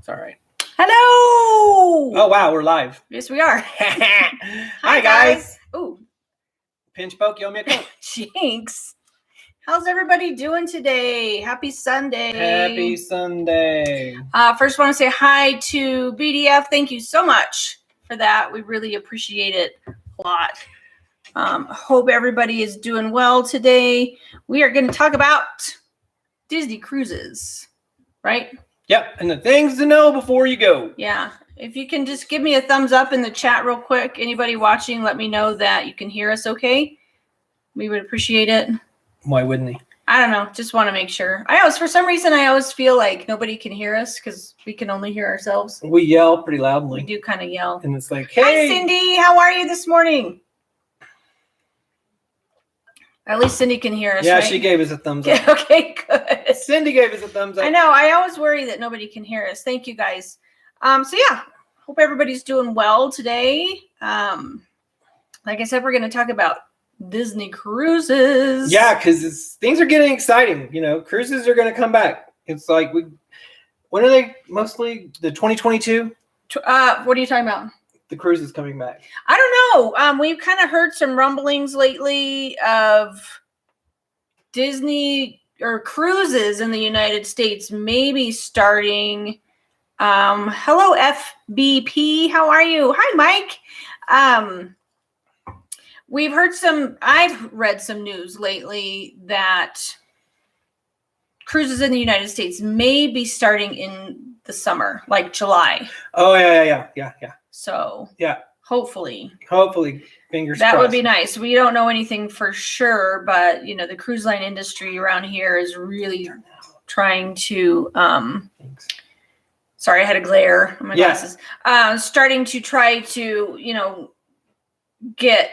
It's all right. Hello! Oh, wow, we're live. Yes, we are. Hi, guys. Ooh, Pinch poke, you owe me a Coke. jinx. How's everybody doing today? Happy Sunday. Happy Sunday. First, want to say hi to BDF. Thank you so much for that. We really appreciate it a lot. Hope everybody is doing well today. We are going to talk about Disney cruises, right? Yep, and the things to know before you go. Yeah. If you can just give me a thumbs up in the chat real quick. Anybody watching, let me know that you can hear us okay. We would appreciate it. Why wouldn't he? I don't know. Just want to make sure. For some reason, I always feel like nobody can hear us because we can only hear ourselves. We yell pretty loudly. We do kind of yell. And it's like, hey. Hi, Cindy. How are you this morning? At least Cindy can hear us, Yeah, right? she gave us a thumbs up. Okay, good. Cindy gave us a thumbs up. I know. I always worry that nobody can hear us. Thank you, guys. So, yeah. Hope everybody's doing well today. Like I said, we're going to talk about Disney cruises. Yeah, because things are getting exciting. You know, cruises are going to come back. It's like, when are they mostly? The 2022? What are you talking about? The cruise is coming back. I don't know. We've kind of heard some rumblings lately of Disney or cruises in the United States maybe starting. Hello, FBP. How are you? Hi, Mike. I've read some news lately that cruises in the United States may be starting in the summer, like July. Oh, yeah. So yeah, hopefully, fingers crossed. That would be nice. We don't know anything for sure, but you know, the cruise line industry around here is really trying to. Sorry, I had a glare on my glasses. Starting to try to, get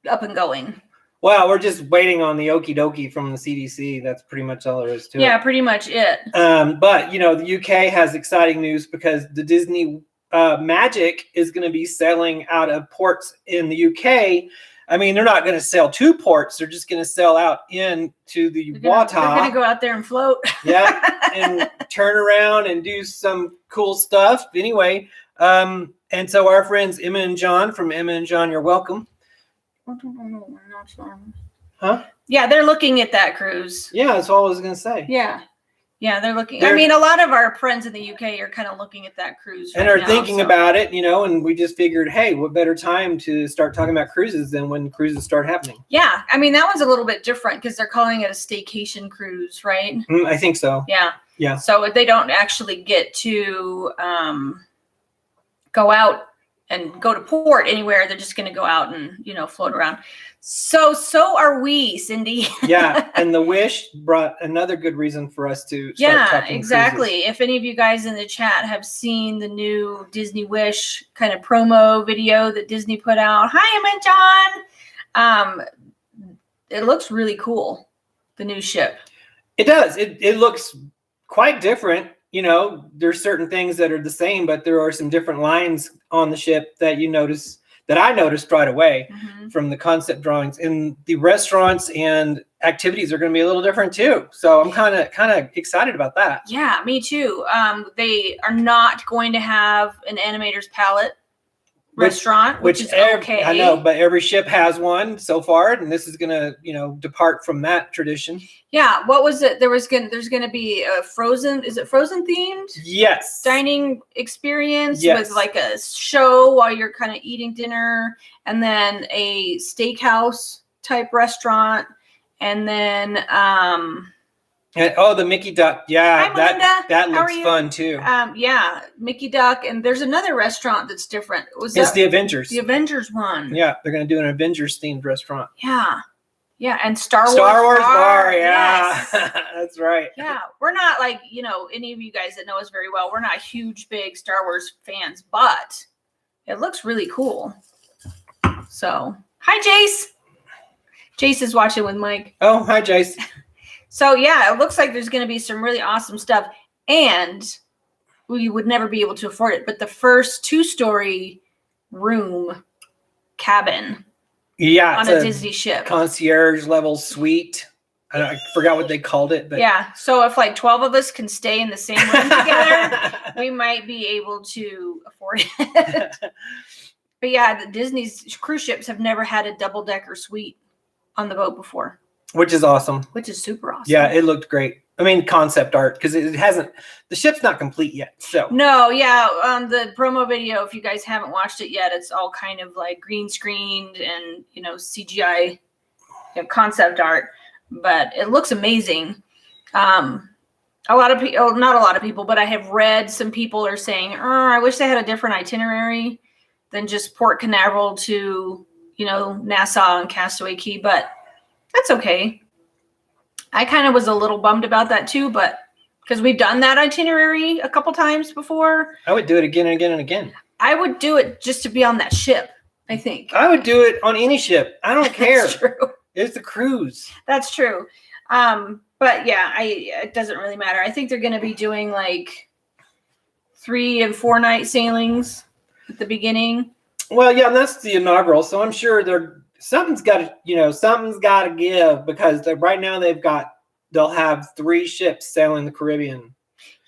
up and going. Well, we're just waiting on the okie dokie from the CDC. That's pretty much all there is to it. Yeah, pretty much it. But the UK has exciting news because the Disney Magic is going to be sailing out of ports in the UK. I mean, they're not going to sail to ports. They're just going to sail out into the water. They're going to go out there and float. Yeah, and turn around and do some cool stuff. Anyway, and so our friends Emma and John from Emma and John, you're welcome. Huh? Yeah, they're looking at that cruise. Yeah, that's all I was going to say. Yeah, they're looking. I mean, a lot of our friends in the UK are kind of looking at that cruise and are thinking about it, and we just figured, hey, what better time to start talking about cruises than when cruises start happening? Yeah, I mean, that one's a little bit different because they're calling it a staycation cruise, right? I think so. Yeah. So they don't actually get to go out and go to port anywhere. They're just going to go out and, float around. So are we, Cindy. Yeah. And the Wish brought another good reason for us to start talking exactly. cruises. If any of you guys in the chat have seen the new Disney Wish kind of promo video that Disney put out. Hi, Emma John. It looks really cool. The new ship. It does. It looks quite different. There's certain things that are the same, but there are some different lines on the ship that I noticed right away from the concept drawings. And the restaurants and activities are going to be a little different too. So I'm kind of excited about that. Yeah, me too. They are not going to have an animator's palette restaurant, which is okay. I know, but every ship has one so far, and this is going to, depart from that tradition. Yeah. What was it? There's going to be a Frozen. Is it Frozen themed? Yes. Dining experience with like a show while you're kind of eating dinner, and then a steakhouse type restaurant, and then the Mickey Duck. Yeah, Hi, that looks fun too. Yeah, Mickey Duck, and there's another restaurant that's different. It's the Avengers. The Avengers one. Yeah, they're going to do an Avengers themed restaurant. Yeah, and Star Wars bar. Yeah, yes. That's right. Yeah, we're not like any of you guys that know us very well. We're not huge, big Star Wars fans, but it looks really cool. So, hi, Jace. Jace is watching with Mike. Oh, hi, Jace. So, yeah, it looks like there's going to be some really awesome stuff. And we would never be able to afford it. But the first 2-story room cabin on a Disney ship. Concierge level suite. I forgot what they called it, but yeah. So if like 12 of us can stay in the same room together, we might be able to afford it. But yeah, the Disney's cruise ships have never had a double-decker suite on the boat before. Which is awesome. Which is super awesome. Yeah, it looked great. I mean, concept art, because it hasn't, the ship's not complete yet. So no, yeah, the promo video, if you guys haven't watched it yet, it's all kind of like green screened and CGI concept art, but it looks amazing. A lot of people, not a lot of people, but I have read some people are saying, I wish they had a different itinerary than just Port Canaveral to Nassau and Castaway Cay, but that's okay. I kind of was a little bummed about that too, but because we've done that itinerary a couple times before. I would do it again and again and again. I would do it just to be on that ship, I think. I would do it on any ship. I don't care. That's true. It's the cruise. That's true. But yeah, it doesn't really matter. I think they're going to be doing like 3 and 4 night sailings at the beginning. Well, yeah, and that's the inaugural, so I'm sure something's got to give, because right now they'll have 3 ships sailing the Caribbean.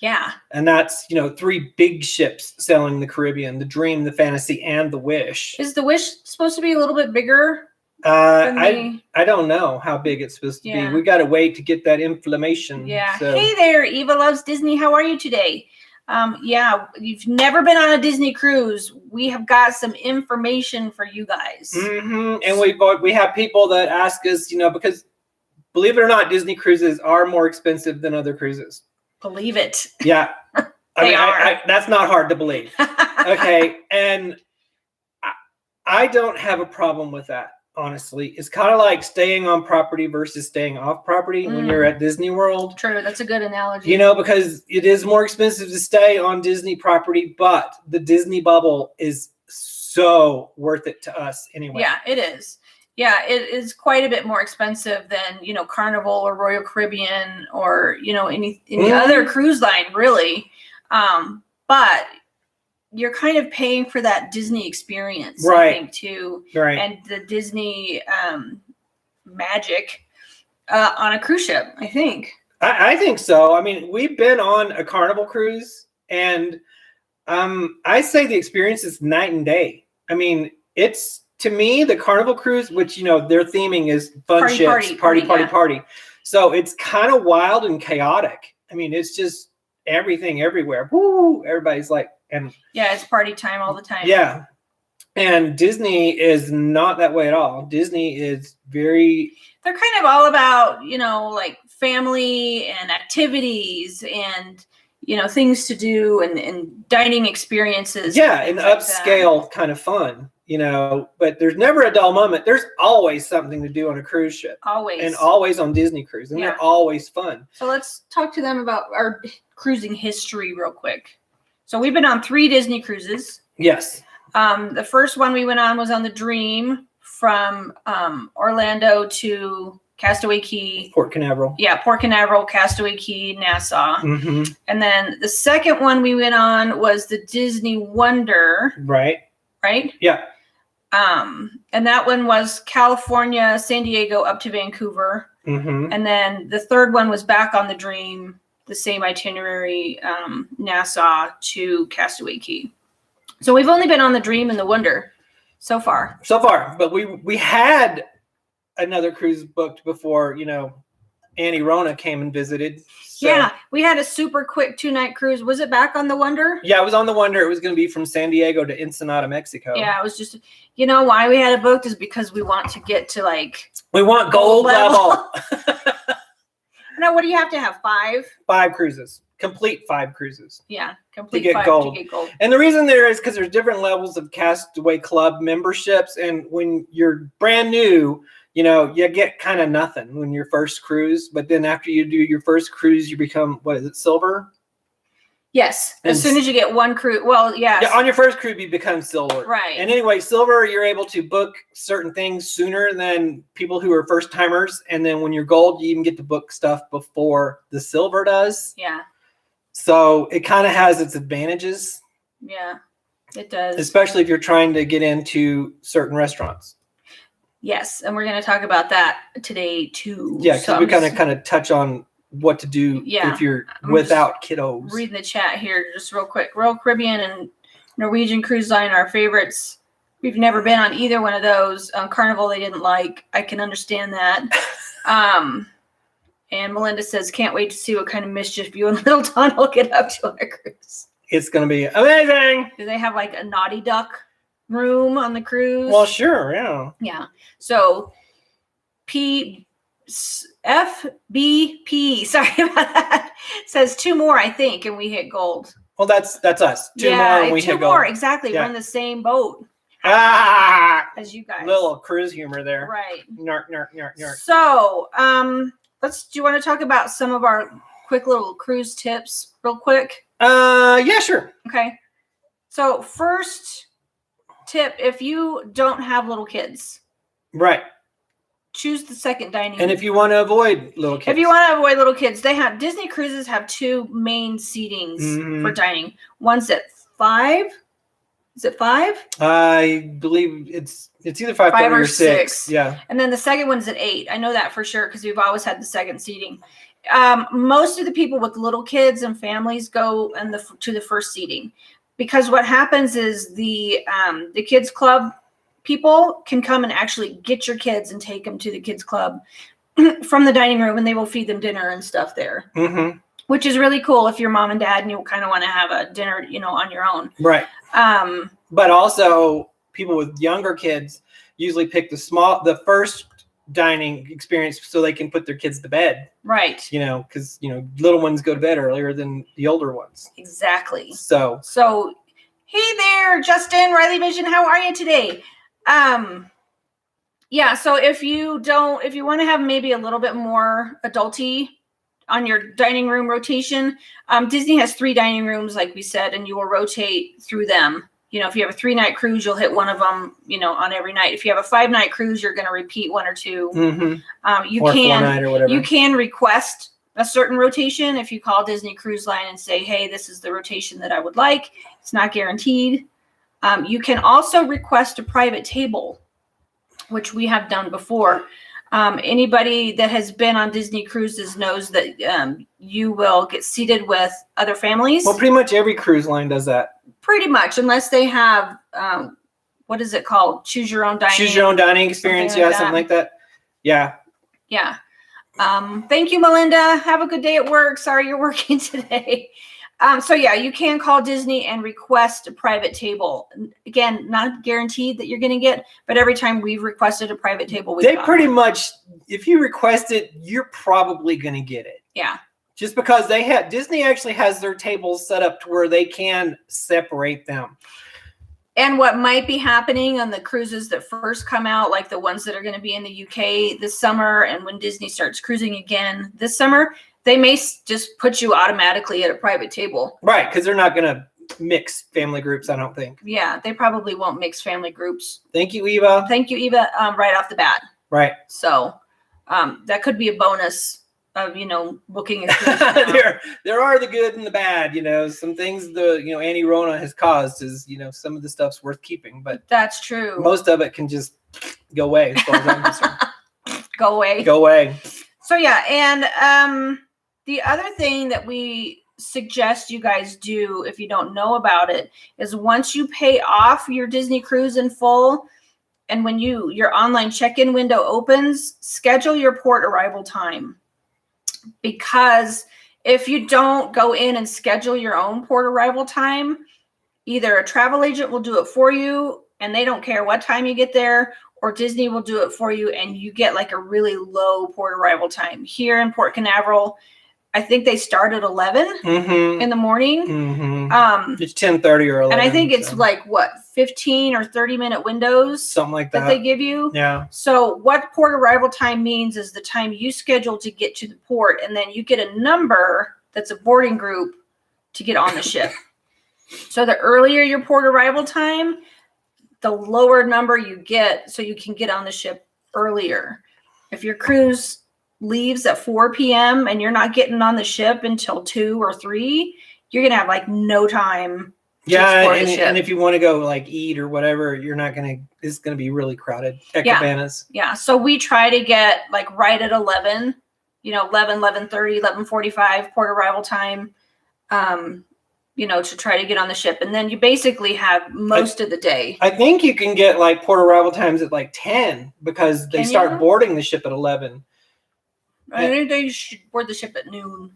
Yeah. And that's, 3 big ships sailing the Caribbean, the Dream, the Fantasy, and the Wish. Is the Wish supposed to be a little bit bigger? I don't know how big it's supposed to be. We got to wait to get that inflammation. Yeah. So. Hey there, Eva Loves Disney. How are you today? Yeah, you've never been on a Disney cruise. We have got some information for you guys. Mm-hmm. And we have people that ask us, because believe it or not, Disney cruises are more expensive than other cruises. Believe it. Yeah. They are. That's not hard to believe. Okay. And I don't have a problem with that, honestly. It's kind of like staying on property versus staying off property when you're at Disney World. True. That's a good analogy. Because it is more expensive to stay on Disney property, but the Disney bubble is so worth it to us anyway. Yeah, it is. Yeah, it is quite a bit more expensive than, Carnival or Royal Caribbean or, any other cruise line, really. But you're kind of paying for that Disney experience, right. I think, too. Right. And the Disney magic on a cruise ship, I think. I think so. I mean, we've been on a Carnival cruise, and I say the experience is night and day. I mean, it's, to me, the Carnival cruise, which, their theming is fun ships, party. So it's kind of wild and chaotic. I mean, it's just everything everywhere. Woo! Everybody's like, and yeah, it's party time all the time. Yeah. And Disney is not that way at all. Disney is very... They're kind of all about, like family and activities and, things to do and dining experiences. Yeah, and upscale kind of fun. But there's never a dull moment. There's always something to do on a cruise ship. Always. And always on Disney cruise. And they're always fun. So let's talk to them about our cruising history real quick. So we've been on 3 Disney cruises. Yes. The first one we went on was on the Dream from Orlando to Castaway Cay. Port Canaveral. Yeah, Port Canaveral, Castaway Cay, Nassau. Mm-hmm. And then the second one we went on was the Disney Wonder. Right? Yeah. And that one was California, San Diego, up to Vancouver. Mm-hmm. And then the third one was back on the Dream, the same itinerary, Nassau to Castaway Cay. So we've only been on the Dream and the Wonder so far. But we had another cruise booked before, Annie Rona came and visited. So. Yeah, we had a super quick 2-night cruise. Was it back on the Wonder? Yeah, it was on the Wonder. It was going to be from San Diego to Ensenada, Mexico. Yeah, it was just, why we had it booked is because we want to get to we want gold level. Now, what do you have to have? 5? 5 cruises. Complete 5 cruises. Yeah, complete to get 5 gold. to get gold. And the reason there is because there's different levels of Castaway Club memberships. And when you're brand new, you get kind of nothing when your first cruise. But then after you do your first cruise, you become, what is it, silver? Yes. As soon as you get one cruise. Well, yes. Yeah, on your first cruise, you become silver. Right. And anyway, silver, you're able to book certain things sooner than people who are first timers. And then when you're gold, you even get to book stuff before the silver does. Yeah. So it kind of has its advantages. Yeah, it does. Especially if you're trying to get into certain restaurants. Yes, and we're going to talk about that today too. Yeah, because we kind of touch on what to do if you're without kiddos. Reading the chat here just real quick. Royal Caribbean and Norwegian Cruise Line are favorites. We've never been on either one of those. Carnival they didn't like. I can understand that. And Melinda says, can't wait to see what kind of mischief you and Little Don will get up to on a cruise. It's going to be amazing. Do they have like a naughty duck room on the cruise? Well, sure, yeah. Yeah. So FBP, sorry about that, says 2 more, I think, and we hit gold. Well, that's us. 2 more and we hit gold. 2 more, exactly. Yeah. We're in the same boat. As you guys. Little cruise humor there. Right. Nark, nark, nark, nark. So, do you want to talk about some of our quick little cruise tips real quick? Yeah, sure. Okay. So first tip, if you don't have little kids. Right. Choose the second dining. And if you want to avoid little kids. If you want to avoid little kids, Disney cruises have 2 main seatings for dining. One's at 5. Is it 5? I believe it's either 5 or 6. Yeah. And then the second one's at 8. I know that for sure because we've always had the second seating. Most of the people with little kids and families go to the first seating because what happens is the kids club people can come and actually get your kids and take them to the kids club from the dining room, and they will feed them dinner and stuff there, which is really cool if you're mom and dad and you kind of want to have a dinner, on your own. Right. But also people with younger kids usually pick the first dining experience so they can put their kids to bed. Right. Because, little ones go to bed earlier than the older ones. Exactly. So, hey there, Justin, Riley Vision, how are you today? Yeah, so if you want to have maybe a little bit more adulty on your dining room rotation, Disney has 3 dining rooms, like we said, and you will rotate through them. If you have a 3-night cruise, you'll hit one of them, on every night. If you have a 5-night cruise, you're going to repeat 1 or 2. You or 4-night or whatever. You can request a certain rotation if you call Disney Cruise Line and say, hey, this is the rotation that I would like. It's not guaranteed. You can also request a private table, which we have done before. Anybody that has been on Disney cruises knows that you will get seated with other families. Well, pretty much every cruise line does that. Pretty much, unless they have, what is it called? Choose your own dining. Choose your own dining experience. Something like that. Yeah. Yeah. Thank you, Melinda. Have a good day at work. Sorry you're working today. So yeah, you can call Disney and request a private table. Again, not guaranteed that you're going to get, but every time we've requested a private table, they pretty much, if you request it, you're probably going to get it. Yeah. Just because Disney actually has their tables set up to where they can separate them. And what might be happening on the cruises that first come out, like the ones that are going to be in the UK this summer, and when Disney starts cruising again this summer, they may just put you automatically at a private table. Right, because they're not going to mix family groups, I don't think. Yeah, they probably won't mix family groups. Thank you, Eva. Thank you, Eva, right off the bat. Right. So that could be a bonus of, booking a cruise. There are the good and the bad, some things Annie Rona has caused is, some of the stuff's worth keeping, but that's true. Most of it can just go away as far as I'm concerned. Go away. Go away. So yeah, and the other thing that we suggest you guys do if you don't know about it is once you pay off your Disney cruise in full, and when your online check-in window opens, schedule your port arrival time. Because if you don't go in and schedule your own port arrival time, either a travel agent will do it for you and they don't care what time you get there, or Disney will do it for you and you get like a really low port arrival time. Here in Port Canaveral, I think they start at 11 in the morning. It's 10:30 or 11. And I think it's like, 15 or 30-minute windows? Something like that. That they give you? Yeah. So what port arrival time means is the time you schedule to get to the port, and then you get a number that's a boarding group to get on the ship. So the earlier your port arrival time, the lower number you get so you can get on the ship earlier. If your cruise leaves at 4 p.m. and you're not getting on the ship until 2 or 3, you're going to have like no time Yeah, explore the ship. and if you want to go like eat or whatever, it's gonna be really crowded at Cabanas. Yeah. So we try to get like right at 11, 11:30, 11:45 port arrival time, to try to get on the ship. And then you basically have most of the day. I think you can get like port arrival times at like 10 because they start boarding the ship at 11. I think they should board the ship at noon.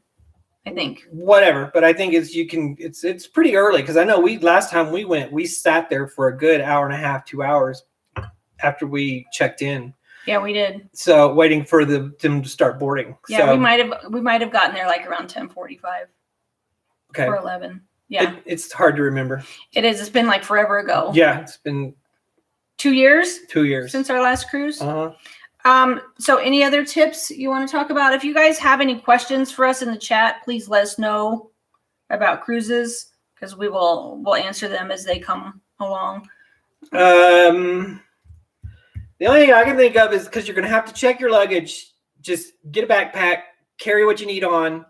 I think. Whatever, but I think it's pretty early because I know last time we went, we sat there for a good hour and a half, 2 hours after we checked in. Yeah, we did. So waiting for them to start boarding. Yeah, so, we might have gotten there like around 10:45. Okay. Or 11. Yeah. It's hard to remember. It is. It's been like forever ago. Yeah, it's been 2 years. 2 years since our last cruise. Uh-huh. So any other tips you want to talk about? If you guys have any questions for us in the chat, please let us know about cruises because we'll answer them as they come along. The only thing I can think of is because you're going to have to check your luggage. Just get a backpack, carry what you need on.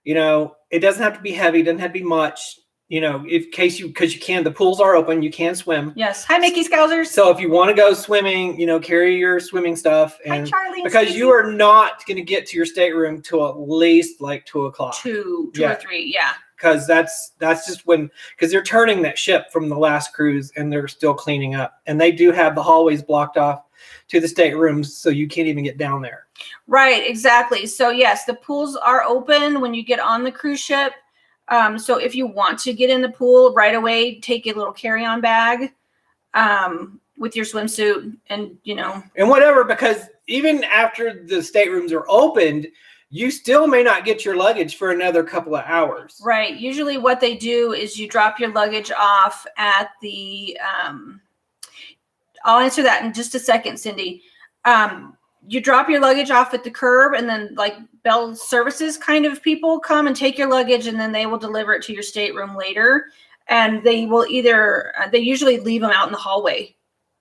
It doesn't have to be heavy, doesn't have to be much. Because you can, the pools are open, you can swim. Yes. Hi, Mickey Scousers. So if you want to go swimming, carry your swimming stuff. And hi, Charlie. Because you are not going to get to your stateroom till at least like 2 o'clock. 2 or 3, yeah. Because that's just because they're turning that ship from the last cruise and they're still cleaning up. And they do have the hallways blocked off to the staterooms, so you can't even get down there. Right, exactly. So yes, the pools are open when you get on the cruise ship. So if you want to get in the pool right away, take a little carry-on bag with your swimsuit and whatever, because even after the staterooms are opened, you still may not get your luggage for another couple of hours. Right. Usually what they do is you drop your luggage off at the I'll answer that in just a second, Cindy. You drop your luggage off at the curb and then like Bell Services kind of people come and take your luggage and then they will deliver it to your stateroom later. And they will they usually leave them out in the hallway.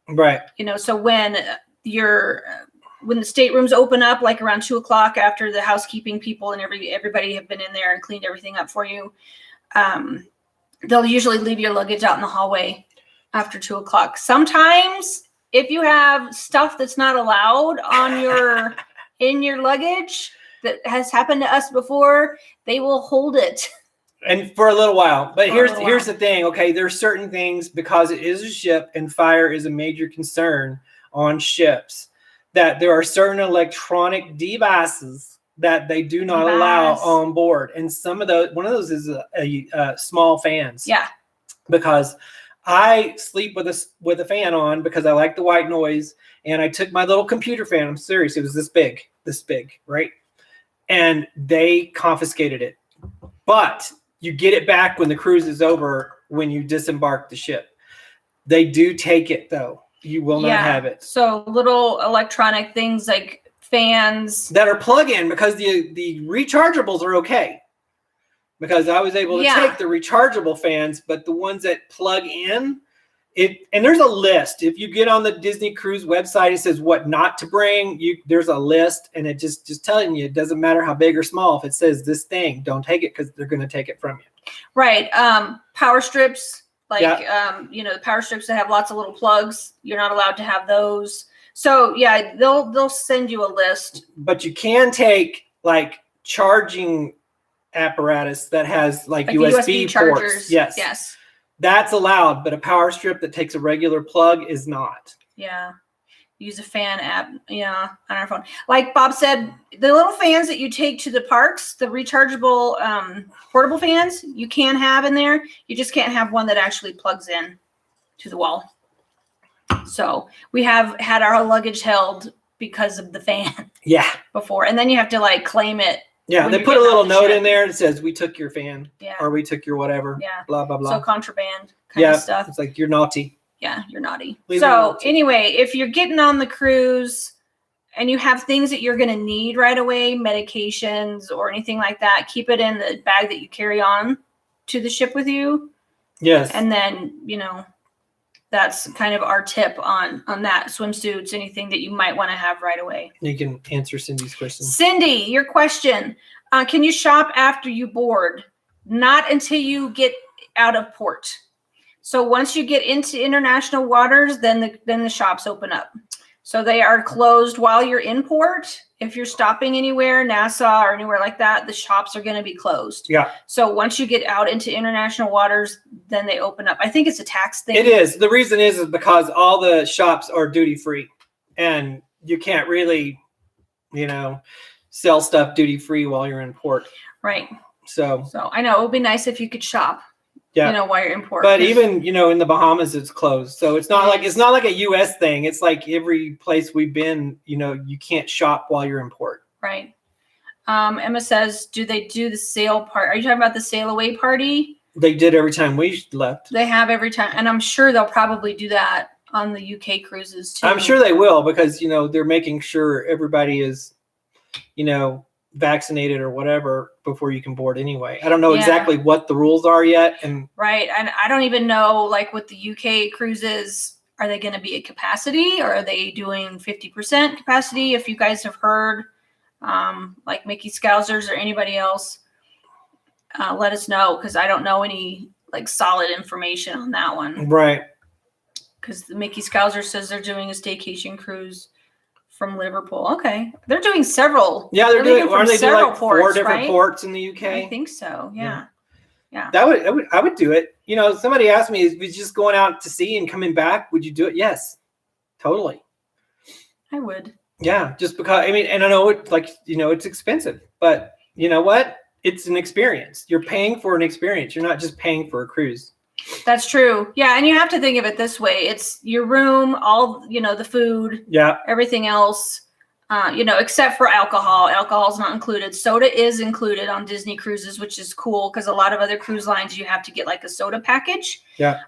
Right. So when the staterooms open up, like around 2 o'clock after the housekeeping people and everybody have been in there and cleaned everything up for you, they'll usually leave your luggage out in the hallway after 2 o'clock. Sometimes if you have stuff that's not allowed on in your luggage that has happened to us before, they will hold it. And for a little while. But here's the thing, okay? There's certain things, because it is a ship and fire is a major concern on ships, that there are certain electronic devices that they do not allow on board. And one of those is a small fans. Yeah. Because I sleep with a fan on because I like the white noise. And I took my little computer fan. I'm serious. It was this big, right? And they confiscated it. But you get it back when the cruise is over, when you disembark the ship. They do take it, though. You will not have it. So little electronic things like fans. That are plug-in, because the rechargeables are okay. Because I was able to take the rechargeable fans, but the ones that plug in, and there's a list. If you get on the Disney Cruise website, it says what not to bring. There's a list, and it just telling you, it doesn't matter how big or small. If it says this thing, don't take it because they're going to take it from you. Right. Power strips, the power strips that have lots of little plugs. You're not allowed to have those. So yeah, they'll send you a list. But you can take like charging apparatus that has like USB chargers. Ports. Yes. That's allowed, but a power strip that takes a regular plug is not. Yeah. Use a fan app, on our phone. Like Bob said, the little fans that you take to the parks, the rechargeable portable fans, you can have in there. You just can't have one that actually plugs in to the wall. So we have had our luggage held because of the fan. Yeah. Before. And then you have to like claim it. Yeah, they put a little note in there that says, we took your fan. Yeah. Or we took your whatever. Yeah. Blah, blah, blah. So contraband kind of stuff. It's like, you're naughty. Yeah, you're naughty. Anyway, if you're getting on the cruise and you have things that you're going to need right away, medications or anything like that, keep it in the bag that you carry on to the ship with you. Yes. And then, that's kind of our tip on that. Swimsuits, anything that you might want to have right away. You can answer Cindy's question. Cindy, your question. Can you shop after you board? Not until you get out of port. So once you get into international waters, then the shops open up. So they are closed while you're in port. If you're stopping anywhere, Nassau or anywhere like that, the shops are going to be closed. Yeah. So once you get out into international waters, then they open up. I think it's a tax thing. It is. The reason is because all the shops are duty free, and you can't really, sell stuff duty free while you're in port. Right. So I know it would be nice if you could shop. Yeah. While you're in port. But even, in the Bahamas, it's closed. So it's not like a U.S. thing. It's like every place we've been, you can't shop while you're in port. Right. Emma says, do they do the sail part? Are you talking about the sail away party? They did every time we left. They have every time. And I'm sure they'll probably do that on the UK cruises too. I'm sure they will because, they're making sure everybody is, vaccinated or whatever before you can board anyway. I don't know exactly what the rules are yet. Right. And I don't even know, like with the UK cruises, are they going to be at capacity or are they doing 50% capacity? If you guys have heard, like Mickey Scousers or anybody else, let us know. Cause I don't know any like solid information on that one. Right. Cause the Mickey Scouser says they're doing a staycation cruise from Liverpool. Okay. They're doing several. Yeah, they're doing from several like ports, 4 different right? ports in the UK. I think so. Yeah. I would do it. Somebody asked me, is we just going out to sea and coming back? Would you do it? Yes, totally. I would. Yeah, just because and I know it's expensive, but you know what? It's an experience. You're paying for an experience. You're not just paying for a cruise. That's true. Yeah, and you have to think of it this way. It's your room, all, the food, everything else, except for alcohol. Alcohol is not included. Soda is included on Disney cruises, which is cool because a lot of other cruise lines, you have to get like a soda package. Yeah.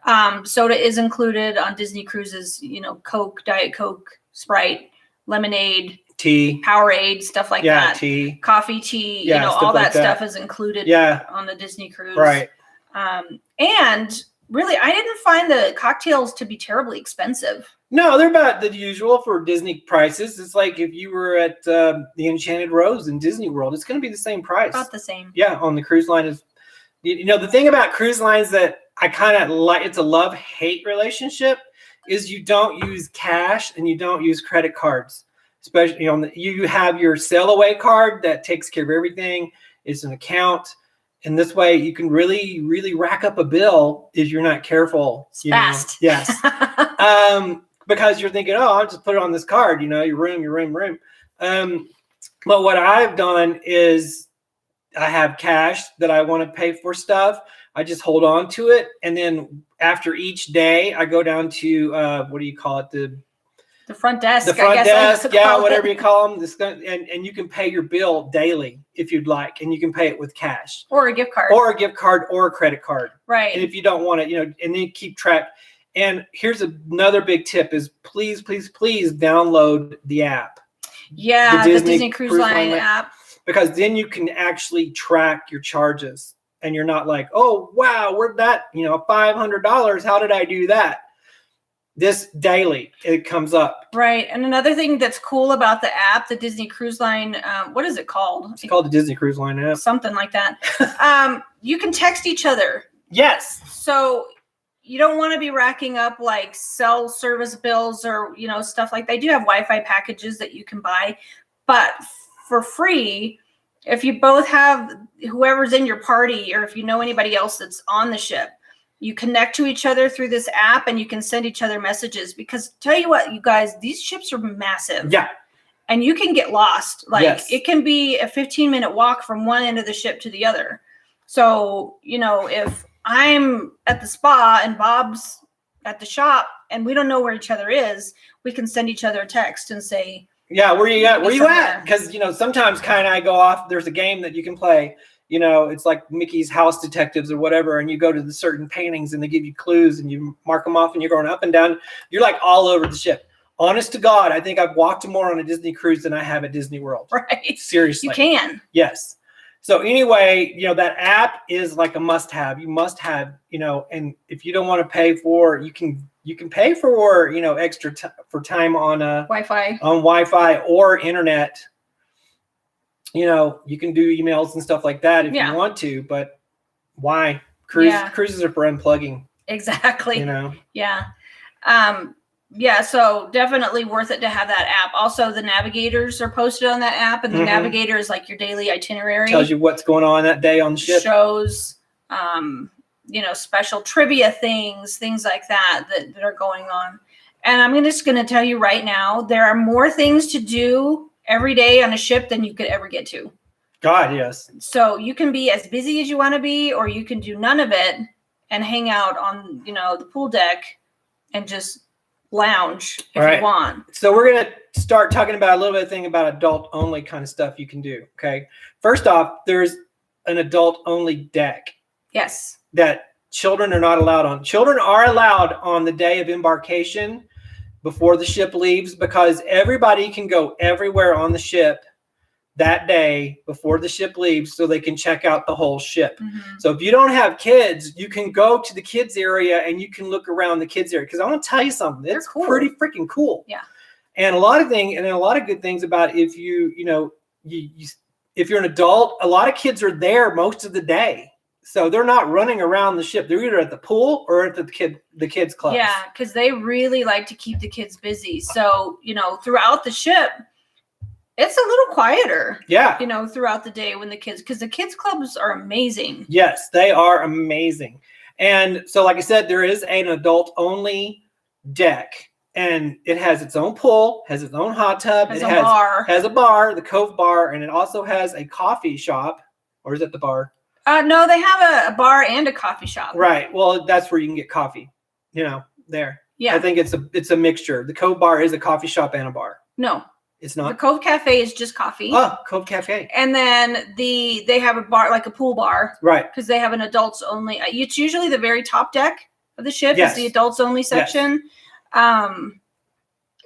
Soda is included on Disney cruises, Coke, Diet Coke, Sprite, lemonade, tea, Powerade, stuff like that. Yeah, tea. Coffee, tea, Yeah, all like that stuff is included on the Disney cruise. Right. And really, I didn't find the cocktails to be terribly expensive. No, they're about the usual for Disney prices. It's like if you were at the Enchanted Rose in Disney World, it's going to be the same price. About the same. Yeah, on the cruise line is, the thing about cruise lines that I kind of like, it's a love-hate relationship, is you don't use cash and you don't use credit cards. Especially, you have your sail away card that takes care of everything. It's an account. And this way you can really, really rack up a bill if you're not careful. Fast. Yes. Because you're thinking, I'll just put it on this card, your room. But what I've done is I have cash that I want to pay for stuff. I just hold on to it. And then after each day, I go down to, what do you call it? The front desk. The front desk, whatever you call them. And you can pay your bill daily if you'd like, and you can pay it with cash. Or a gift card. Or a gift card or a credit card. Right. And if you don't want it, and then keep track. And here's another big tip is please, please, please download the app. Yeah, the Disney Cruise Line app. Because then you can actually track your charges. And you're not like, oh, wow, where'd that, $500. How did I do that? This daily, it comes up. Right. And another thing that's cool about the app, the Disney Cruise Line, what is it called? It's called the Disney Cruise Line app. Something like that. You can text each other. Yes. So you don't want to be racking up like cell service bills or, stuff like that. They do have Wi-Fi packages that you can buy, but for free, if you both have whoever's in your party or if you know anybody else that's on the ship, you connect to each other through this app and you can send each other messages because tell you what, you guys, these ships are massive. Yeah. And you can get lost. Like It can be a 15-minute walk from one end of the ship to the other. So, if I'm at the spa and Bob's at the shop and we don't know where each other is, we can send each other a text and say, yeah, where you at? Because, sometimes Kai and I go off, there's a game that you can play. It's like Mickey's House Detectives or whatever, and you go to the certain paintings and they give you clues and you mark them off and you're going up and down. You're like all over the ship. Honest to God, I think I've walked more on a Disney cruise than I have at Disney World. Right. Seriously. You can. Yes. So anyway, that app is like a must-have. You must have, and if you don't want to pay for, you can pay for, extra for time on Wi-Fi or internet. You can do emails and stuff like that if you want to, but why? Cruises are for unplugging. Exactly. You know? Yeah. Yeah, so definitely worth it to have that app. Also, the navigators are posted on that app, and the navigator is like your daily itinerary. Tells you what's going on that day on the ship. Shows, special trivia things like that are going on. And I'm just going to tell you right now, there are more things to do every day on a ship than you could ever get to. God, yes. So you can be as busy as you want to be, or you can do none of it and hang out on, the pool deck and just lounge if you want. So we're going to start talking about a little bit of thing about adult only kind of stuff you can do. Okay. First off, there's an adult only deck. Yes. That children are not allowed on. Children are allowed on the day of embarkation before the ship leaves, because everybody can go everywhere on the ship that day before the ship leaves, so they can check out the whole ship. So if you don't have kids, you can go to the kids area and you can look around the kids area. Because I want to tell you something, it's cool. Pretty freaking cool. Yeah. And a lot of good things about if if you're an adult, a lot of kids are there most of the day. So they're not running around the ship. They're either at the pool or at the kids club. Yeah, because they really like to keep the kids busy. So, throughout the ship, it's a little quieter. Yeah. Throughout the day because the kids clubs are amazing. Yes, they are amazing. And so, like I said, there is an adult only deck, and it has its own pool, has its own hot tub. Has a bar, the Cove Bar, and it also has a coffee shop. Or is it the bar? No, they have a bar and a coffee shop. Right. Well, that's where you can get coffee, there. Yeah. I think it's a mixture. The Cove Bar is a coffee shop and a bar. No. It's not. The Cove Cafe is just coffee. Oh, Cove Cafe. And then they have a bar, like a pool bar. Right. Because they have an adults only. It's usually the very top deck of the ship is the adults only section. Yes.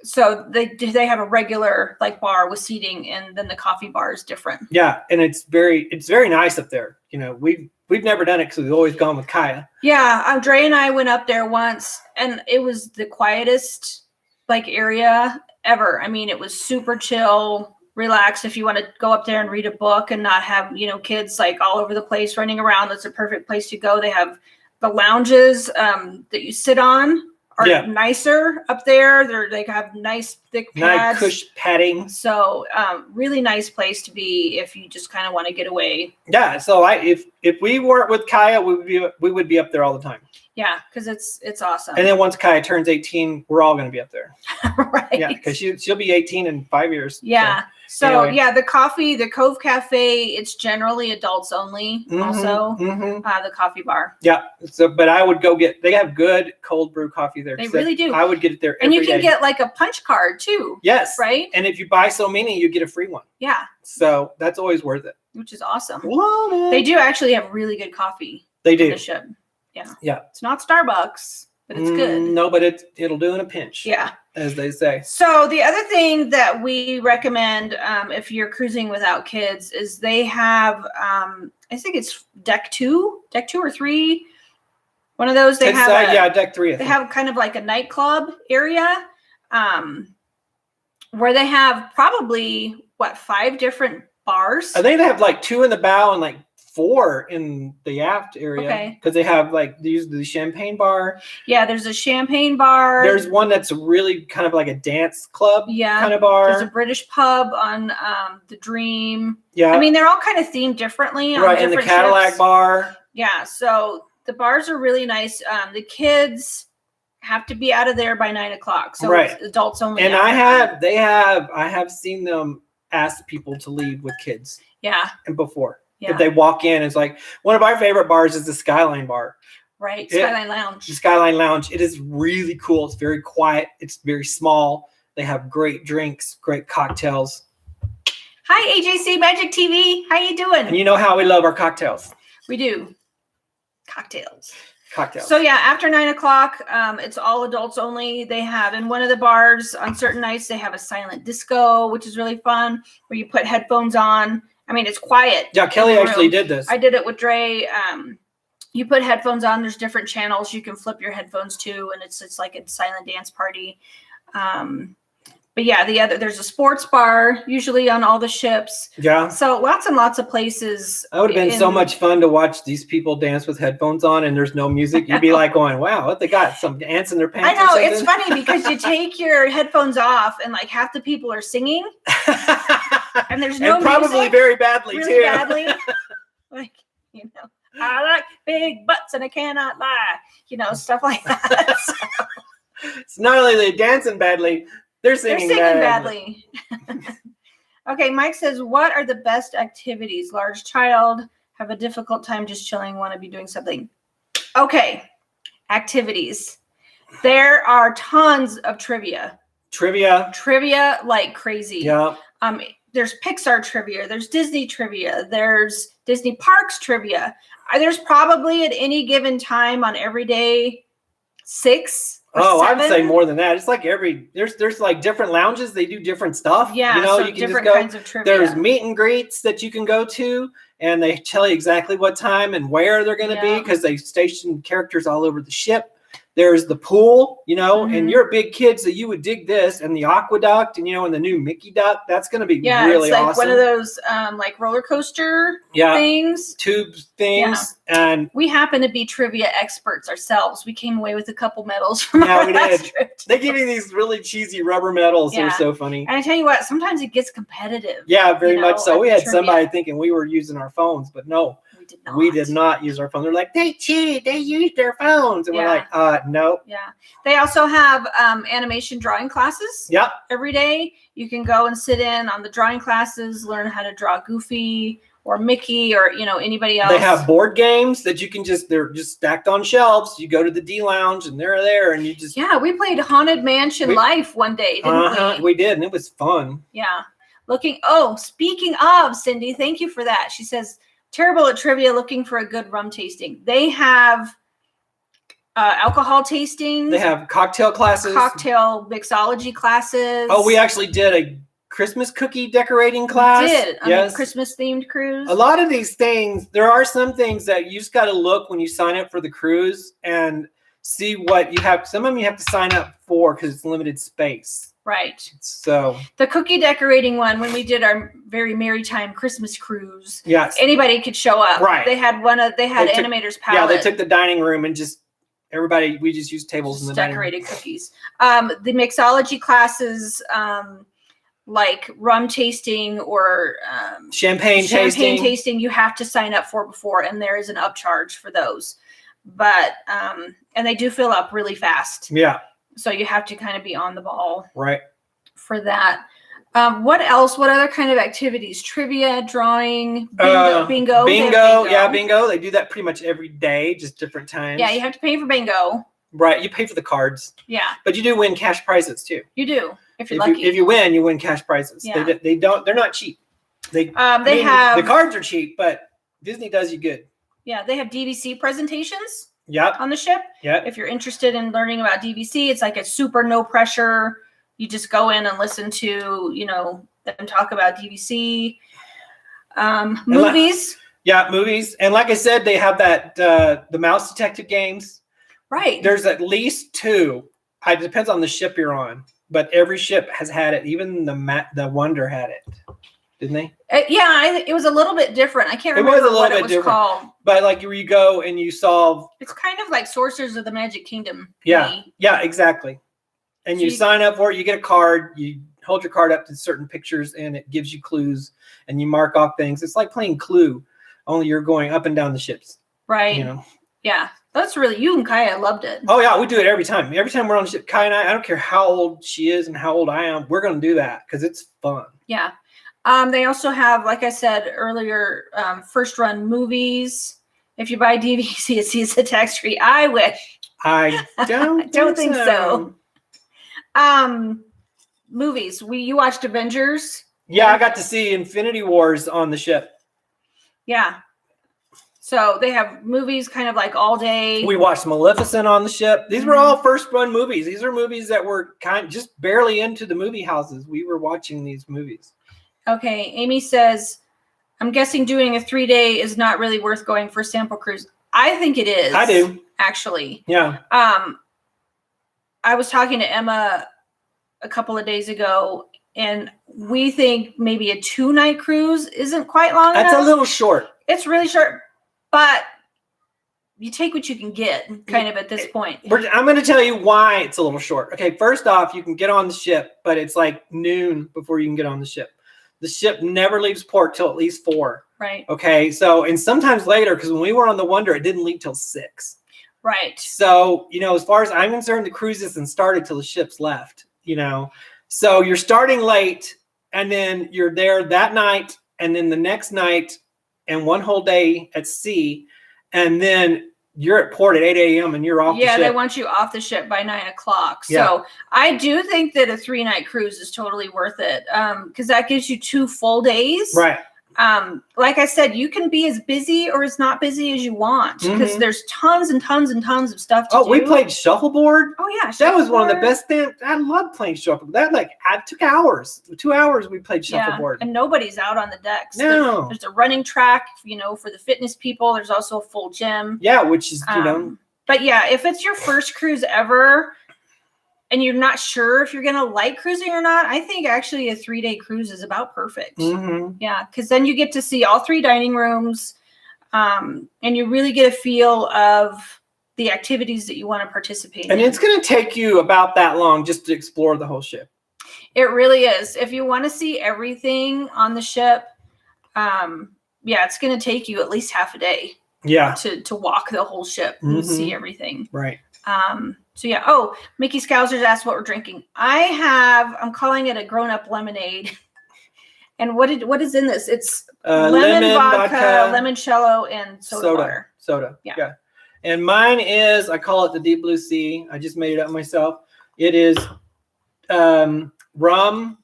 So they have a regular like bar with seating, and then the coffee bar is different. Yeah, and it's very nice up there. We've never done it because we've always gone with Kaya. Yeah, Dre and I went up there once, and it was the quietest area ever. I mean, it was super chill, relaxed. If you want to go up there and read a book and not have kids all over the place running around, that's a perfect place to go. They have the lounges that you sit on. Are nicer up there. They have nice thick pads. Nice cush padding. So really nice place to be if you just kind of want to get away. Yeah. So if we weren't with Kaya, we would be up there all the time. Yeah, because it's awesome. And then once Kaya turns 18, we're all going to be up there. Right. Yeah, because she'll be 18 in 5 years. Yeah. So anyway. The Cove Cafe, it's generally adults only. Also, the coffee bar. Yeah. So, but I would they have good cold brew coffee there. They really do. I would get it there. And you can get a punch card too. Yes. Right. And if you buy so many, you get a free one. Yeah. So that's always worth it. Which is awesome. Love it. They do actually have really good coffee. They do. On the ship. Yeah. Yeah. It's not Starbucks, but it's good. No, but it'll do in a pinch. Yeah. As they say. So the other thing that we recommend if you're cruising without kids is they have, I think it's deck two or three. One of those. Deck 3. They have kind of like a nightclub area where they have probably 5 different bars. I think they have 2 in the bow and 4 in the aft area. Okay. Because they have the champagne bar. Yeah, there's a champagne bar. There's one that's really kind of like a dance club kind of bar. There's a British pub on the Dream. Yeah. I mean, they're all kind of themed differently. Right, and the Cadillac ships. Bar. Yeah, so the bars are really nice. The kids have to be out of there by 9 o'clock. So it's adults only. And I have seen them ask people to leave with kids. Yeah. And before. Yeah. If they walk in, it's one of our favorite bars is the Skyline Bar. Right, Skyline Lounge. The Skyline Lounge. It is really cool. It's very quiet. It's very small. They have great drinks, great cocktails. Hi, AJC Magic TV. How you doing? And you know how we love our cocktails. We do. Cocktails. So after 9 o'clock, it's all adults only. They have in one of the bars on certain nights, they have a silent disco, which is really fun, where you put headphones on. I mean, it's quiet. Yeah, Kelly actually did this. I did it with Dre. You put headphones on. There's different channels you can flip your headphones to, and it's like a silent dance party. But But yeah, there's a sports bar usually on all the ships. Yeah. So lots and lots of places. That would have been so much fun to watch these people dance with headphones on and there's no music. You'd be like going, wow, what they got? Some ants in their pants. I know, it's funny because you take your headphones off and like half the people are singing and there's no and probably music, very badly really too. Badly. Like, I like big butts and I cannot lie, stuff like that. So. It's not only they dancing badly, they're singing badly. Okay, Mike says, what are the best activities? Large child, have a difficult time just chilling, want to be doing something. Okay, activities. There are tons of trivia. Trivia like crazy. Yeah. There's Pixar trivia. There's Disney trivia. There's Disney Parks trivia. There's probably at any given time on every day 6 or 7. I would say more than that. It's like there's like different lounges. They do different stuff. Yeah, so you can different just go. Kinds of trivia. There's meet and greets that you can go to, and they tell you exactly what time and where they're going to be because they station characters all over the ship. There's the pool, and you're a big kid, so you would dig this, and the aqueduct, and the new Mickey duck. That's going to be really it's like awesome. One of those like roller coaster things, tube things, and we happen to be trivia experts ourselves. We came away with a couple medals from our last trip. They give you these really cheesy rubber medals. They're so funny. And I tell you what, sometimes it gets competitive. Yeah, very much so. We had somebody thinking we were using our phones, but no. We did not use our phone. They're like, they cheated. They used their phones. And we're like, no. Yeah. They also have animation drawing classes. Yep. Every day. You can go and sit in on the drawing classes, learn how to draw Goofy or Mickey or, anybody else. They have board games that you can they're just stacked on shelves. You go to the D Lounge and they're there and you just. Yeah, we played Haunted Mansion Life one day, didn't we? We did. And it was fun. Yeah. Speaking of, Cindy, thank you for that. She says, terrible at trivia, looking for a good rum tasting. They have alcohol tasting. They have cocktail classes. Cocktail mixology classes. Oh, we actually did a Christmas cookie decorating class. We did. Yes. Christmas themed cruise. A lot of these things, there are some things that you just got to look when you sign up for the cruise and see what you have. Some of them you have to sign up for because it's limited space. Right. So the cookie decorating one, when we did our very merry time Christmas cruise, anybody could show up. Right. They had animators palette. Yeah, they took the dining room and we just used tables in the dining room. Decorated cookies. The mixology classes, like rum tasting or champagne tasting, you have to sign up for before, and there is an upcharge for those. But and they do fill up really fast. Yeah. So you have to kind of be on the ball, right, for that. What else? What other kind of activities? Trivia, drawing, bingo. Yeah, bingo. They do that pretty much every day, just different times. Yeah, you have to pay for bingo. Right, you pay for the cards. Yeah, but you do win cash prizes too. You do if you're lucky. If you win, you win cash prizes. Yeah. They're not cheap. They have the cards are cheap, but Disney does you good. Yeah, they have DVC presentations. Yep. On the ship. Yep. If you're interested in learning about DVC, it's like a super no pressure. You just go in and listen to, them talk about DVC. Movies. Movies. And like I said, they have that the mouse detective games. Right. There's at least 2. It depends on the ship you're on, but every ship has had it. Even the Wonder had it. Didn't they? It was a little bit different. I can't remember what it was called. But like you go and you solve. It's kind of like Sorcerers of the Magic Kingdom. Yeah, exactly. And you sign up for it. You get a card. You hold your card up to certain pictures, and it gives you clues, and you mark off things. It's like playing Clue, only you're going up and down the ships. Right. Yeah, that's you and Kaya loved it. Oh yeah, we do it every time. Every time we're on the ship, Kaya and I don't care how old she is and how old I am, we're going to do that because it's fun. Yeah. They also have, like I said earlier, first run movies. If you buy DVC, it's a tax free. I wish. I don't. Don't think so. Movies. You watched Avengers. Yeah, I got to see Infinity Wars on the ship. Yeah. So they have movies kind of like all day. We watched Maleficent on the ship. These were all first run movies. These are movies that were just barely into the movie houses. We were watching these movies. Okay, Amy says, I'm guessing doing a 3-day is not really worth going for a sample cruise. I think it is. I do. Actually. Yeah. I was talking to Emma a couple of days ago, and we think maybe a 2-night cruise isn't quite long enough. That's a little short. It's really short, but you take what you can get kind of at this point. I'm going to tell you why it's a little short. Okay, first off, you can get on the ship, but it's like noon before you can get on the ship. The ship never leaves port till at least 4. Right. Okay, so, and sometimes later, because when we were on the Wonder, it didn't leave till 6. Right. So, as far as I'm concerned, the cruise isn't started till the ship's left, So you're starting late, and then you're there that night, and then the next night, and one whole day at sea, and then you're at port at 8 a.m. and you're off the ship. Yeah, they want you off the ship by 9 o'clock. Yeah. So I do think that a 3-night cruise is totally worth it, because that gives you 2 full days. Right. Like I said, you can be as busy or as not busy as you want, because there's tons and tons and tons of stuff to do. We played shuffleboard. Oh yeah, that was one of the best things. I love playing shuffleboard. That it took hours. 2 hours we played shuffleboard. And nobody's out on the decks. No. There's a running track, for the fitness people. There's also a full gym. Yeah, which is But yeah, if it's your first cruise ever, and you're not sure if you're going to like cruising or not, I think actually a 3-day cruise is about perfect. Mm-hmm. Yeah, because then you get to see all 3 dining rooms, and you really get a feel of the activities that you want to participate in. And it's going to take you about that long just to explore the whole ship. It really is. If you want to see everything on the ship, it's going to take you at least half a day. Yeah. To walk the whole ship and see everything. Right. So yeah. Oh, Mickey Scousers asked what we're drinking. I'm calling it a grown-up lemonade. And what is in this? It's lemon vodka, limoncello, and soda water. Soda. Yeah. And mine is, I call it the Deep Blue Sea. I just made it up myself. It is rum,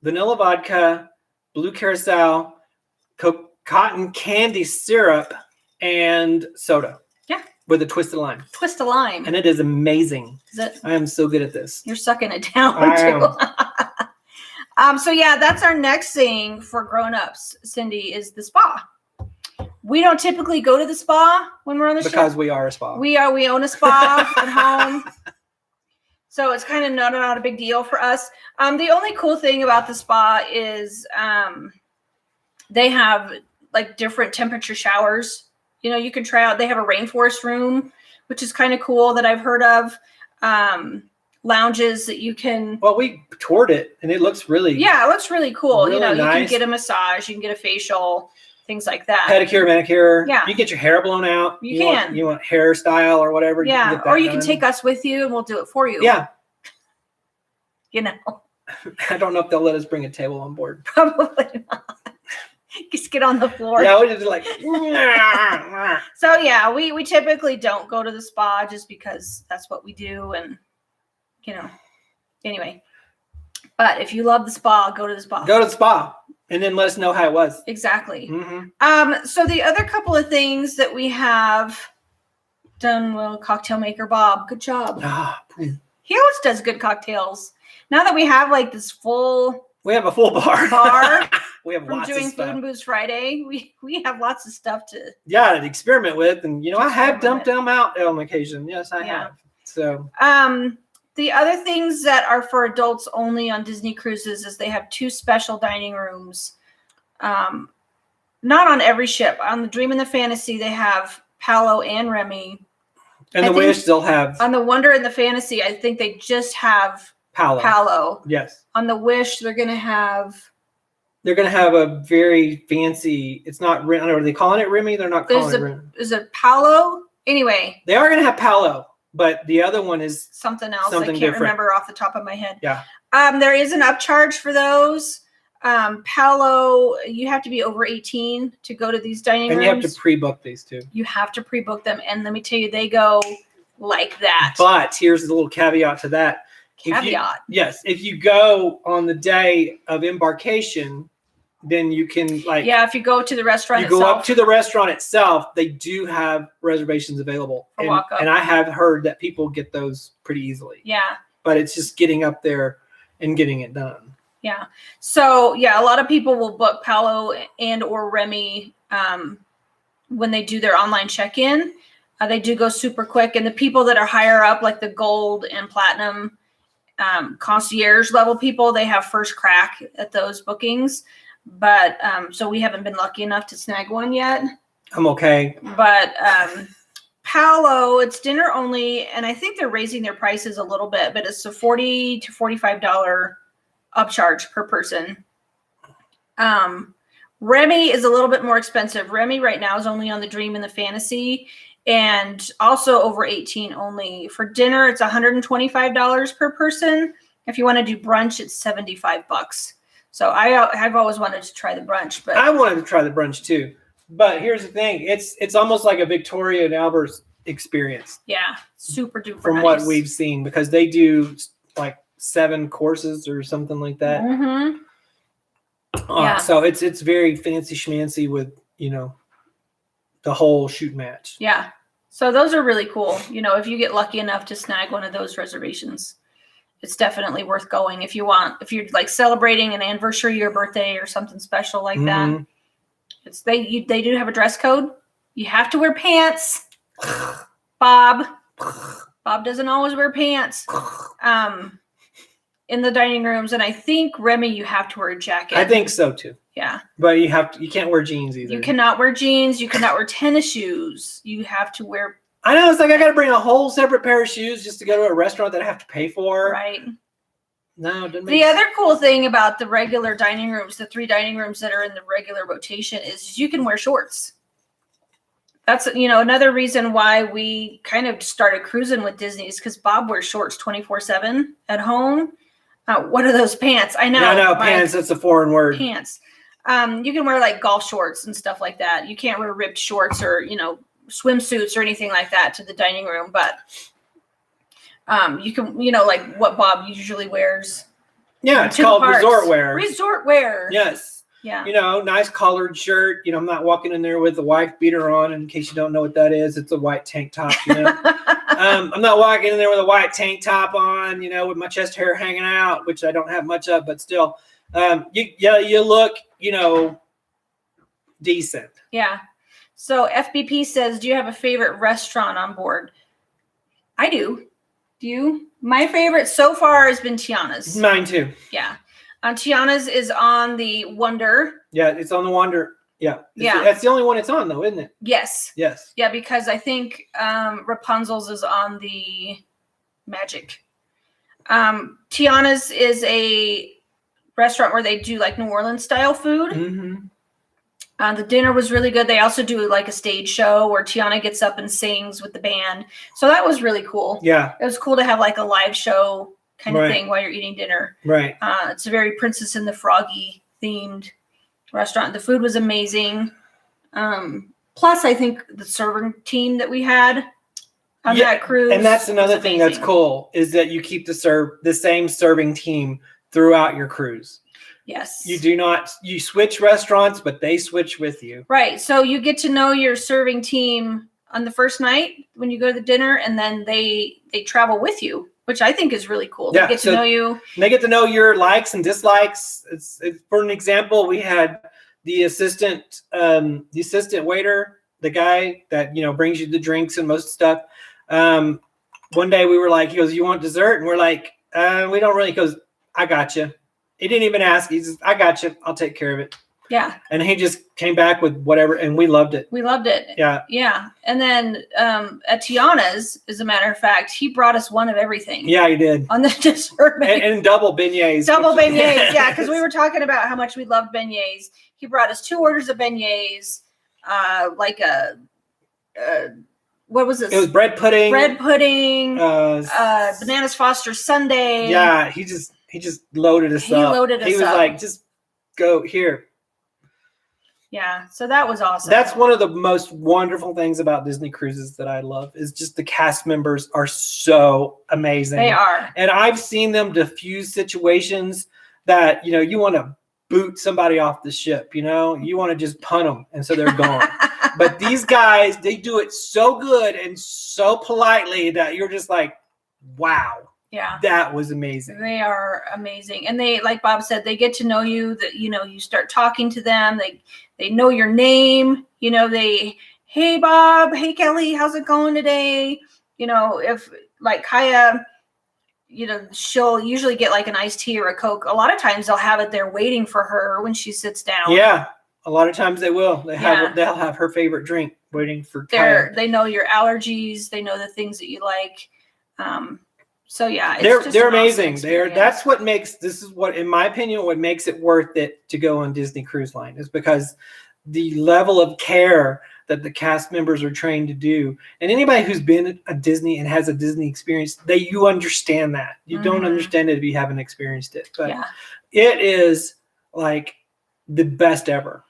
vanilla vodka, blue curacao, cotton candy syrup, and soda. Yeah. With a twist of lime. Twist of lime. And it is amazing. Is it? I am so good at this. You're sucking it down too. So yeah, that's our next thing for grown-ups, Cindy, is the spa. We don't typically go to the spa when we're on the ship. Because we are a spa. We own a spa at home. So it's kind of not a big deal for us. The only cool thing about the spa is they have like different temperature showers. You can try out, they have a rainforest room, which is kind of cool that I've heard of. Lounges that you can. Well, we toured it and it looks really. Yeah, it looks really cool. Really you nice. can get a massage, you can get a facial, things like that. Pedicure, manicure. Yeah. You get your hair blown out. You can. You want hairstyle or whatever. Yeah. Or you can take us with you and we'll do it for you. Yeah. I don't know if they'll let us bring a table on board. Probably not. Just get on the floor. Yeah, we just like. So yeah, we typically don't go to the spa just because that's what we do, and anyway. But if you love the spa, go to the spa. Go to the spa, and then let us know how it was. Exactly. Mm-hmm. So the other couple of things that we have done, well, cocktail maker Bob, good job. He always does good cocktails. Now that we have like this we have a full bar. We have from lots doing of stuff. Food and Booze Friday. We have lots of stuff to experiment with, and I have dumped them out on occasion. Yes, I have. So the other things that are for adults only on Disney cruises is they have 2 special dining rooms. Not on every ship. On the Dream and the Fantasy, they have Paolo and Remy. And the Wish they'll have. On the Wonder and the Fantasy, I think they just have Paolo. Yes. On the Wish, they're going to have a very fancy. It's not. Are they calling it Remy? They're not calling it Remy. Is it Paolo? Anyway, they are going to have Paolo, but the other one is something else. Something I can't different. remember off the top of my head. Yeah. There is an upcharge for those. Paolo, you have to be over 18 to go to these dining rooms. And you have to pre-book these too. You have to pre-book them, and let me tell you, they go like that. But here's a little caveat to that. Caveat. If you go on the day of embarkation, then you can if you go to the restaurant go up to the restaurant itself, they do have reservations available. For walk up. And I have heard that people get those pretty easily. Yeah. But it's just getting up there and getting it done. Yeah. So a lot of people will book Paolo and or Remy when they do their online check-in. They do go super quick, and the people that are higher up, like the gold and platinum, concierge level people, they have first crack at those bookings. But so we haven't been lucky enough to snag one yet. I'm okay. But Palo, it's dinner only, and I think they're raising their prices a little bit, but it's a $40 to $45 upcharge per person. Remy is a little bit more expensive. Remy right now is only on the Dream and the Fantasy, and also over 18 only. For dinner, it's $125 per person. If you want to do brunch, it's $75. So I've always wanted to try the brunch, but I wanted to try the brunch too. But here's the thing: it's almost like a Victoria and Albert's experience. Yeah, super duper. From nice. what we've seen, because they do like 7 courses or something like that. Mm-hmm. Yeah. So it's very fancy schmancy with the whole shoot match. Yeah. So those are really cool. If you get lucky enough to snag one of those reservations, it's definitely worth going if you're like celebrating an anniversary or birthday or something special like that. They do have a dress code. You have to wear pants. Bob doesn't always wear pants in the dining rooms, and I think Remy, you have to wear a jacket. I think so too. Yeah. But you can't wear jeans either. You cannot wear jeans. You cannot wear tennis shoes. You have to wear. I know, it's like I got to bring a whole separate pair of shoes just to go to a restaurant that I have to pay for. Right. No, it doesn't The other cool thing about the regular dining rooms, the 3 dining rooms that are in the regular rotation, is you can wear shorts. That's, another reason why we kind of started cruising with Disney is because Bob wears shorts 24/7 at home. What are those pants? I know. No, pants, that's a foreign word. Pants. You can wear like golf shorts and stuff like that. You can't wear ripped shorts or, swimsuits or anything like that to the dining room, but you can, like what Bob usually wears. Yeah, it's called resort wear. Resort wear. Yes. Yeah. Nice collared shirt. I'm not walking in there with a wife beater on. In case you don't know what that is, it's a white tank top. I'm not walking in there with a white tank top on, with my chest hair hanging out, which I don't have much of, but still, you look, decent. Yeah. So FBP says, do you have a favorite restaurant on board? I do. Do you? My favorite so far has been Tiana's. Mine too. Yeah. Tiana's is on the Wonder. Yeah, it's on the Wonder. Yeah. That's the only one it's on, though, isn't it? Yes. Yes. Yeah, because I think Rapunzel's is on the Magic. Tiana's is a restaurant where they do like New Orleans style food. Mm-hmm. The dinner was really good. They also do like a stage show where Tiana gets up and sings with the band. So that was really cool. Yeah. It was cool to have like a live show kind of thing while you're eating dinner. Right. It's a very Princess and the Froggy themed restaurant. The food was amazing. Plus, I think the serving team that we had on that cruise. And that's another thing that's cool is that you keep the same serving team throughout your cruise. Yes. You switch restaurants, but they switch with you. Right. So you get to know your serving team on the first night when you go to the dinner, and then they travel with you, which I think is really cool. Yeah, they get to know you. They get to know your likes and dislikes. It's for an example, we had the assistant waiter, the guy that, brings you the drinks and most stuff. One day we were like, he goes, "You want dessert?" And we're like, "We don't really." He goes, "I got you." He didn't even ask. He says, "I got you. I'll take care of it." Yeah. And he just came back with whatever, and we loved it. We loved it. Yeah. Yeah. And then at Tiana's, as a matter of fact, he brought us one of everything. Yeah, he did. On the dessert menu. And double beignets. Double beignets, yeah, because we were talking about how much we loved beignets. He brought us 2 orders of beignets, what was this? It was bread pudding. Bananas Foster sundae. Yeah, he just loaded us up. He loaded us up. He was like, "Just go here." Yeah, so that was awesome. That's one of the most wonderful things about Disney cruises that I love is just the cast members are so amazing. They are. And I've seen them diffuse situations that, you want to boot somebody off the ship, you want to just punt them. And so they're gone. But these guys, they do it so good and so politely that you're just like, wow. Yeah. That was amazing. They are amazing. And they, like Bob said, they get to know you, that, you start talking to them. They know your name, hey, Bob, hey, Kelly, how's it going today? If like Kaya, she'll usually get like an iced tea or a Coke. A lot of times they'll have it there waiting for her when she sits down. Yeah. A lot of times they will. They'll have her favorite drink waiting for Kaya. They know your allergies. They know the things that you like. So yeah, they're amazing. This is what, in my opinion, what makes it worth it to go on Disney Cruise Line is because the level of care that the cast members are trained to do. And anybody who's been a Disney and has a Disney experience, you understand that. You don't understand it if you haven't experienced it. But it is like the best ever.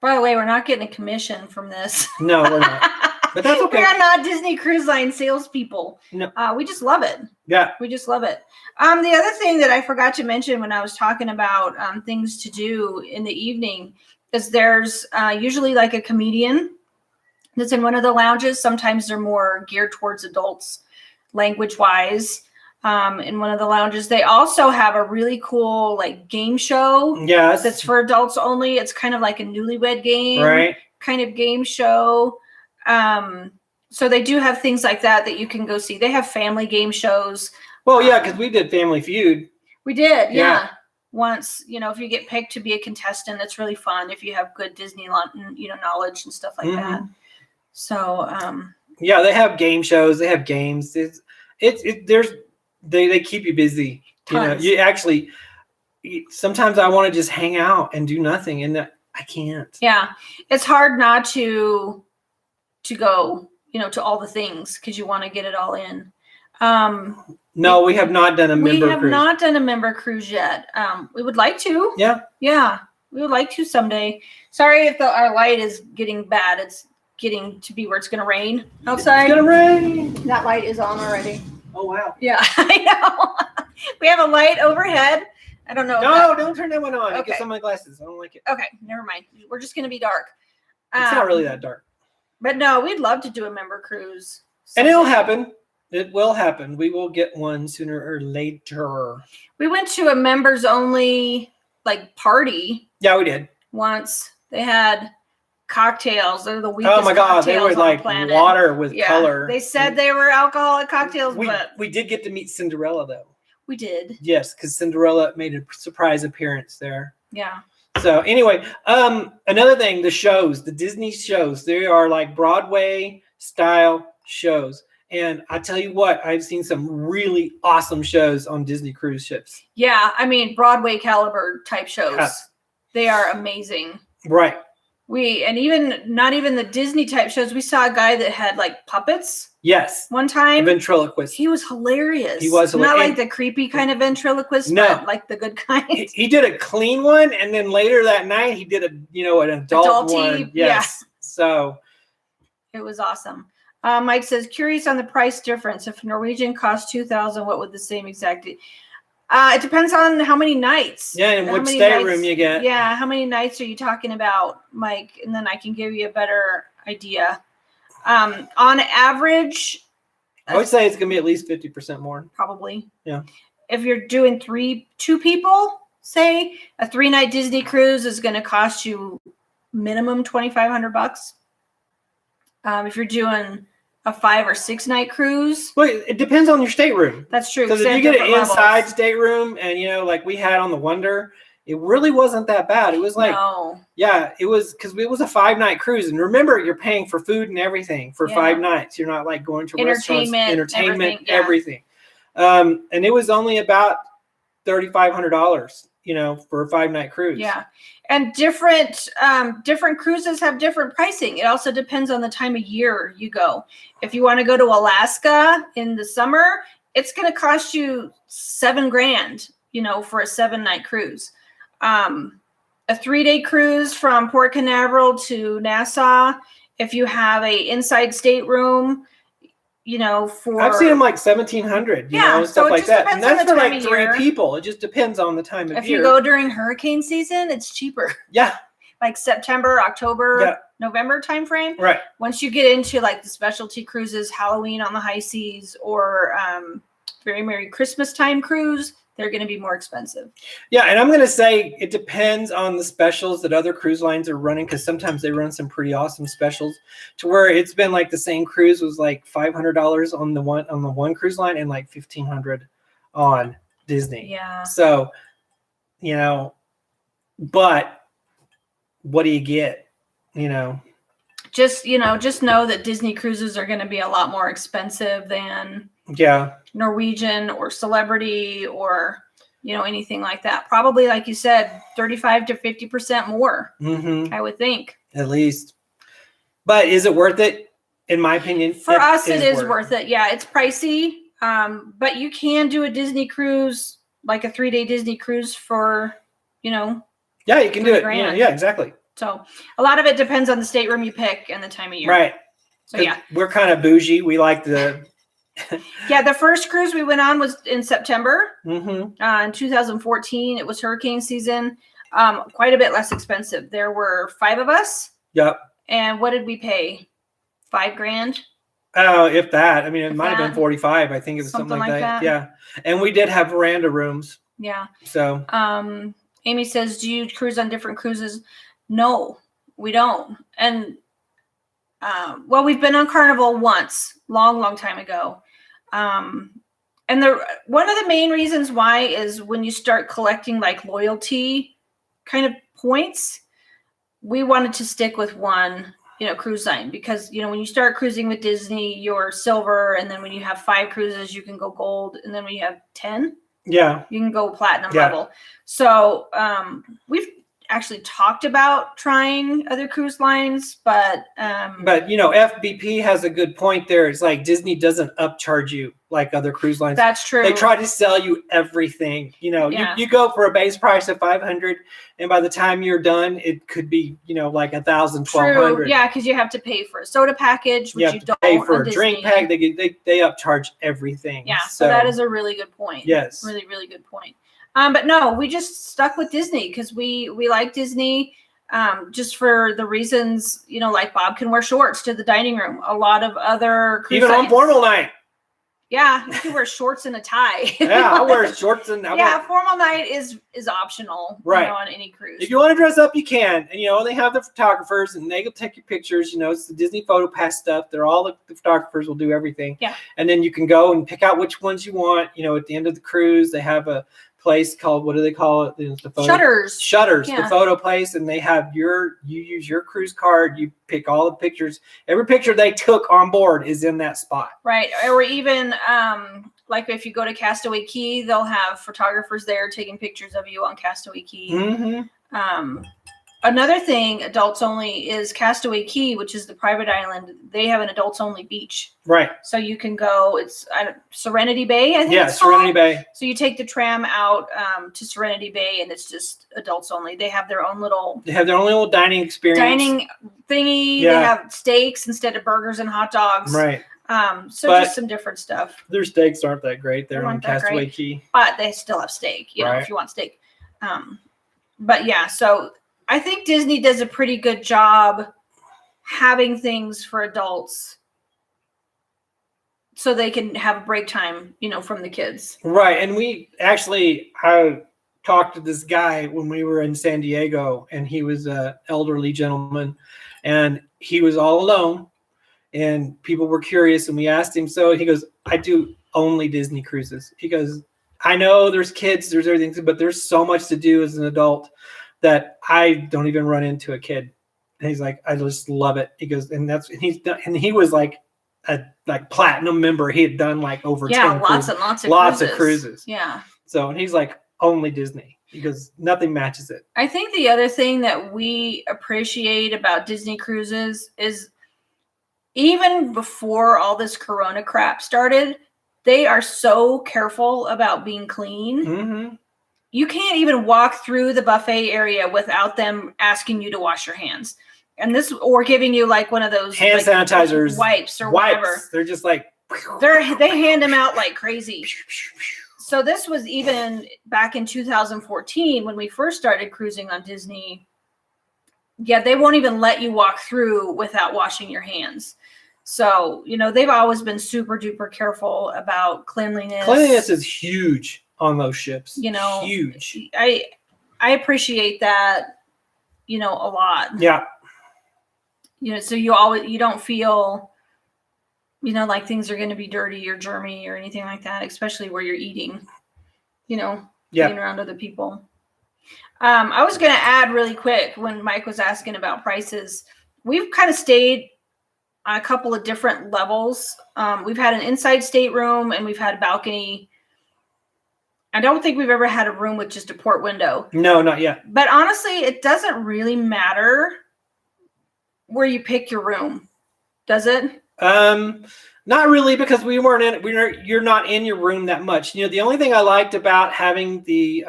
By the way, we're not getting a commission from this. No, we're not. But that's okay. We are not Disney Cruise Line salespeople. No. We just love it. Yeah. We just love it. The other thing that I forgot to mention when I was talking about things to do in the evening is there's usually like a comedian that's in one of the lounges. Sometimes they're more geared towards adults, language-wise. In one of the lounges, they also have a really cool like game show. Yes, that's for adults only. It's kind of like a newlywed game, right? Kind of game show. So they do have things like that you can go see. They have family game shows. Well, yeah, because we did Family Feud. We did, yeah. Once, if you get picked to be a contestant, that's really fun. If you have good Disney, knowledge and stuff like that. So, yeah, they have game shows. They have games. They keep you busy. Tons. Sometimes I want to just hang out and do nothing, and I can't. Yeah, it's hard not to go, to all the things because you want to get it all in. No, we have not done a member cruise. We have not done a member cruise yet. We would like to. Yeah. Yeah, we would like to someday. Sorry if our light is getting bad. It's getting to be where it's going to rain outside. It's going to rain. That light is on already. Oh, wow. Yeah, I know. We have a light overhead. I don't know. No, don't turn that one on. Okay. Get some of my glasses. I don't like it. Okay, never mind. We're just going to be dark. It's not really that dark. But no, we'd love to do a member cruise. And it'll happen. It will happen. We will get one sooner or later. We went to a members only party. Yeah, we did. Once. They had cocktails. They're the weakest. Oh my God, they were like the water with color. They said they were alcoholic cocktails, but we did get to meet Cinderella though. We did. Yes, because Cinderella made a surprise appearance there. Yeah. So anyway, another thing, the Disney shows, they are like Broadway style shows. And I tell you what, I've seen some really awesome shows on Disney cruise ships. Yeah, I mean Broadway caliber type shows. Yeah. They are amazing. Right. Not even the Disney type shows. We saw a guy that had like puppets. Yes. One time. A ventriloquist. He was hilarious. He was hilarious. Not like the creepy kind of ventriloquist, but like the good kind. He did a clean one, and then later that night he did an adult one. Yes. Yeah. So it was awesome. Mike says, curious on the price difference. If Norwegian costs $2,000, what would the same exact? It depends on how many nights. Yeah, and what stateroom you get. Yeah, how many nights are you talking about, Mike? And then I can give you a better idea. On average, I would say it's going to be at least 50% more. Probably. Yeah. If you're doing two people, say a 3-night Disney cruise is going to cost you minimum $2,500. If you're doing a 5 or 6 night cruise. Well, it depends on your stateroom. That's true. Because if you get an inside stateroom and, like we had on the Wonder, it really wasn't that bad. It was like, it was because it was a 5-night cruise. And remember, you're paying for food and everything for 5 nights. You're not like going to restaurants, entertainment, everything. And it was only about $3,500, for a 5-night cruise. Yeah. And different cruises have different pricing. It also depends on the time of year you go. If you want to go to Alaska in the summer, it's going to cost you $7,000, for a 7-night cruise. A 3-day cruise from Port Canaveral to Nassau, if you have a inside stateroom, I've seen them like $1,700, stuff like that. And that's for like 3 people. It just depends on the time of year. If you go during hurricane season, it's cheaper. Yeah. Like September, October, November timeframe. Right. Once you get into like the specialty cruises, Halloween on the high seas, or Very Merry Christmas time cruise, they're going to be more expensive. Yeah, and I'm going to say it depends on the specials that other cruise lines are running, because sometimes they run some pretty awesome specials to where it's been like the same cruise was like $500 on the one cruise line and like $1,500 on Disney. Yeah. So, you know, but what do you get? You know, just know that Disney cruises are going to be a lot more expensive than Norwegian or Celebrity or anything like that. Probably, like you said, 35 to 50% more. I would think, at least. But is it worth it? In my opinion, for us, it is worth it. Yeah, it's pricey, but you can do a Disney cruise, like a 3-day Disney cruise for, yeah, you can do it. Yeah, exactly. So a lot of it depends on the stateroom you pick and the time of year. Right. So yeah, we're kind of bougie. We like the. Yeah, the first cruise we went on was in September. In 2014, it was hurricane season. Quite a bit less expensive. There were 5 of us. Yep. And what did we pay? $5,000. Oh, if that. I mean, it might have been 45. I think it was something like that. Yeah. And we did have veranda rooms. Yeah. So. Amy says, "Do you cruise on different cruises?" No, we don't. And well, we've been on Carnival once, long time ago. And one of the main reasons why is when you start collecting like loyalty kind of points, we wanted to stick with one, cruise line, because, when you start cruising with Disney, you're silver. And then when you have 5 cruises, you can go gold. And then when you have 10, you can go platinum level. So we've actually talked about trying other cruise lines, but FBP has a good point there. It's like Disney doesn't upcharge you like other cruise lines. That's true. They try to sell you everything. You go for a base price of $500, and by the time you're done, it could be like $1,000, $1,200. Yeah, because you have to pay for a soda package, which you don't pay for a Disney. drink pack. They upcharge everything. Yeah, so that is a really good point. Yes, really really good point. But no, we just stuck with Disney because we like Disney, just for the reasons, like Bob can wear shorts to the dining room. A lot of other cruise even lines, on formal night. Yeah, you can wear shorts and a tie. Yeah, I wear shorts and formal night is optional, right? On any cruise. If you want to dress up, you can. And they have the photographers, and they will take your pictures. It's the Disney Photo Pass stuff. They're all the photographers will do everything. Yeah. And then you can go and pick out which ones you want. At the end of the cruise, they have a place called, what do they call it? The photo, Shutters, the photo place, and they have you use your cruise card, you pick all the pictures. Every picture they took on board is in that spot. Right. Or even like if you go to Castaway Cay, they'll have photographers there taking pictures of you on Castaway Cay. Another thing, adults only, is Castaway Cay, which is the private island. They have an adults only beach. Right. So you can go, it's Serenity Bay, I think it's Serenity Bay. So you take the tram out to Serenity Bay, and it's just adults only. They have their own little dining experience. Dining thingy. Yeah. They have steaks instead of burgers and hot dogs. Right. Just some different stuff. Their steaks aren't that great. They're on Castaway Cay. But they still have steak, if you want steak. But yeah, so I think Disney does a pretty good job having things for adults so they can have break time, from the kids. Right. And I talked to this guy when we were in San Diego, and he was an elderly gentleman, and he was all alone, and people were curious, and we asked him. So he goes, "I do only Disney cruises." He goes, "I know there's kids, there's everything, but there's so much to do as an adult that I don't even run into a kid." And he's like, "I just love it." He goes, and he was like a platinum member. He had done like over 10 lots of cruises. Yeah. So, and he's like, only Disney. He goes, nothing matches it. I think the other thing that we appreciate about Disney cruises is even before all this Corona crap started, they are so careful about being clean. You can't even walk through the buffet area without them asking you to wash your hands. And or giving you like one of those hand sanitizers, wipes or whatever. They're just like, they hand them out like crazy. So this was even back in 2014 when we first started cruising on Disney. Yeah, they won't even let you walk through without washing your hands. So, they've always been super duper careful about cleanliness. Cleanliness is huge on those ships. Huge. I appreciate that, a lot. Yeah. So you don't feel, like things are going to be dirty or germy or anything like that, especially where you're eating. being around other people. I was going to add really quick when Mike was asking about prices. We've kind of stayed on a couple of different levels. We've had an inside stateroom and we've had a balcony. I don't think we've ever had a room with just a port window. No, not yet. But honestly, it doesn't really matter where you pick your room, does it? Not really, because you're not in your room that much. The only thing I liked about having the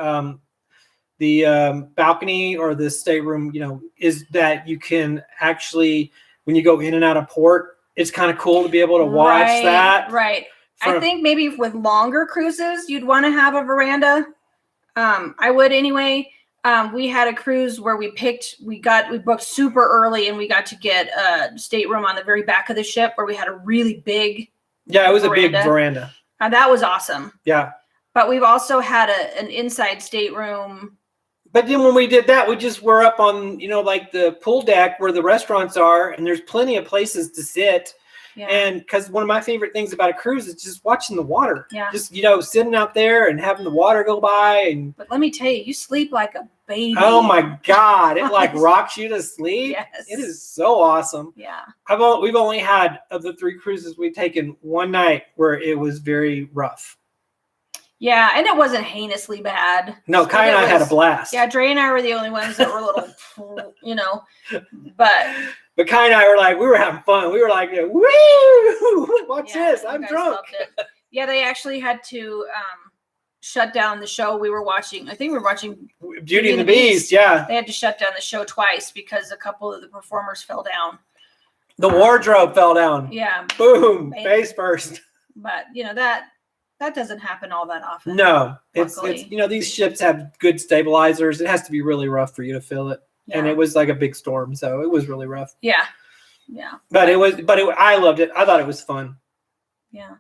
balcony or the stateroom, is that you can actually, when you go in and out of port, it's kind of cool to be able to watch that. Right. I think maybe with longer cruises, you'd want to have a veranda. I would anyway. We had a cruise where we booked super early and we got to get a stateroom on the very back of the ship where we had a really big it was veranda. A big veranda. That was awesome. Yeah. But we've also had an inside stateroom. But then when we did that, we're up on, like the pool deck where the restaurants are, and there's plenty of places to sit. Yeah. And because one of my favorite things about a cruise is just watching the water. Yeah. Just, sitting out there and having the water go by. But let me tell you, you sleep like a baby. Oh my God. It like rocks you to sleep. Yes. It is so awesome. Yeah. We've only had, of the 3 cruises we've taken, one night where it was very rough. Yeah, and it wasn't heinously bad. No, Kai and I had a blast. Yeah, Dre and I were the only ones that were a little, But Kai and I were like, we were having fun. We were like, woo! Watch this. I'm drunk. Yeah, they actually had to shut down the show we were watching. I think we were watching Beauty and the Beast. Yeah. They had to shut down the show twice because a couple of the performers fell down. The wardrobe fell down. Yeah. Boom. Face first. But, that doesn't happen all that often. No. It's these ships have good stabilizers. It has to be really rough for you to feel it. Yeah. And it was like a big storm, so it was really rough. Yeah. Yeah. But I loved it. I thought it was fun. Yeah.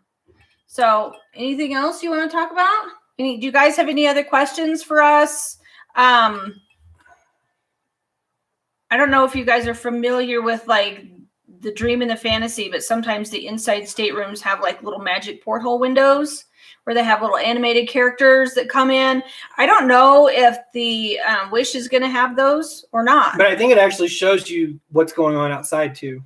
So, anything else you want to talk about? Do you guys have any other questions for us? I don't know if you guys are familiar with like the Dream and the Fantasy, but sometimes the inside staterooms have like little magic porthole windows where they have little animated characters that come in. I don't know if the Wish is going to have those or not. But I think it actually shows you what's going on outside too.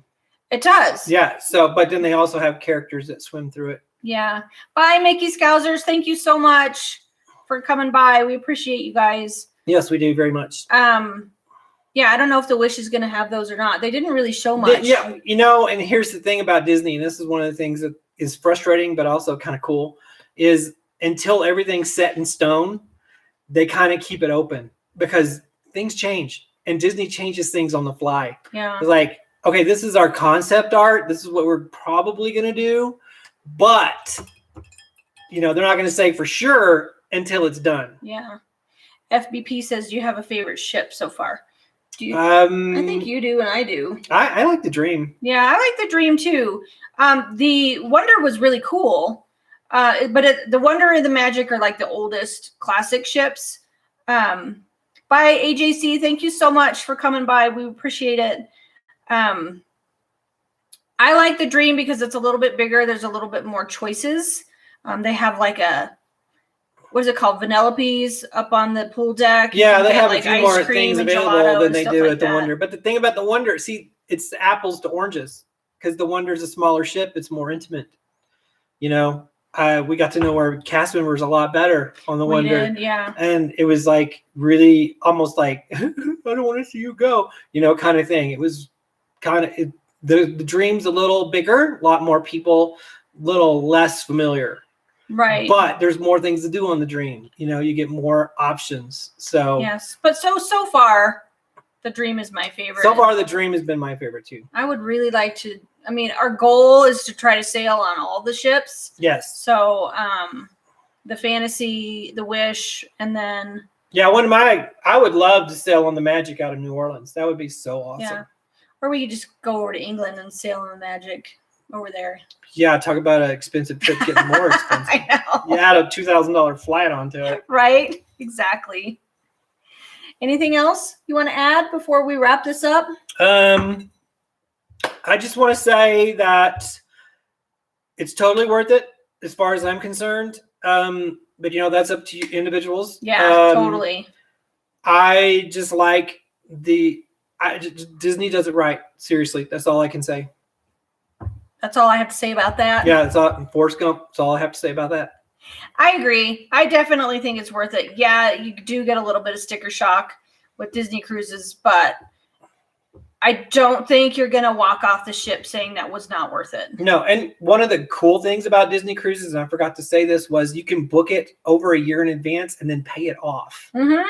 It does. Yeah. But then they also have characters that swim through it. Yeah. Bye, Mickey Scousers. Thank you so much for coming by. We appreciate you guys. Yes, we do very much. Yeah, I don't know if the Wish is going to have those or not. They didn't really show much. Yeah, and here's the thing about Disney, and this is one of the things that is frustrating but also kind of cool, is until everything's set in stone, they kind of keep it open because things change, and Disney changes things on the fly. Yeah. It's like, okay, this is our concept art. This is what we're probably going to do, but, they're not going to say for sure until it's done. Yeah. FBP says, do you have a favorite ship so far? I think you do, and I do. I like the Dream. Yeah, I like the Dream too. The Wonder was really cool, but the Wonder and the Magic are like the oldest classic ships. Bye, AJC. Thank you so much for coming by. We appreciate it. I like the Dream because it's a little bit bigger. There's a little bit more choices. They have like what is it called? Vanellope's up on the pool deck. Yeah, they have a few more things available than they do at the Wonder. But the thing about the Wonder, see, it's apples to oranges because the Wonder is a smaller ship. It's more intimate. We got to know our cast members a lot better on the Wonder. Did, yeah. And it was like really almost like, I don't want to see you go, kind of thing. It was kind of, the Dream's a little bigger, a lot more people, little less familiar. Right. But there's more things to do on the Dream. You get more options. So yes. But so far, the Dream is my favorite. So far, the Dream has been my favorite too. I would really like to. I mean, our goal is to try to sail on all the ships. Yes. So, the Fantasy, the Wish, and then. Yeah, I would love to sail on the Magic out of New Orleans. That would be so awesome. Yeah. Or we could just go over to England and sail on the Magic over there. Yeah, talk about an expensive trip getting more expensive. I know. You add a $2,000 flight onto it. Right? Exactly. Anything else you want to add before we wrap this up? I just want to say that it's totally worth it as far as I'm concerned. But that's up to you individuals. Yeah, totally. I just like Disney does it right. Seriously, that's all I can say. That's all I have to say about that. Yeah, that's all. Forrest Gump. That's all I have to say about that. I agree. I definitely think it's worth it. Yeah, you do get a little bit of sticker shock with Disney cruises, but I don't think you're going to walk off the ship saying that was not worth it. No, and one of the cool things about Disney cruises, and I forgot to say this, was you can book it over a year in advance and then pay it off. Mm-hmm.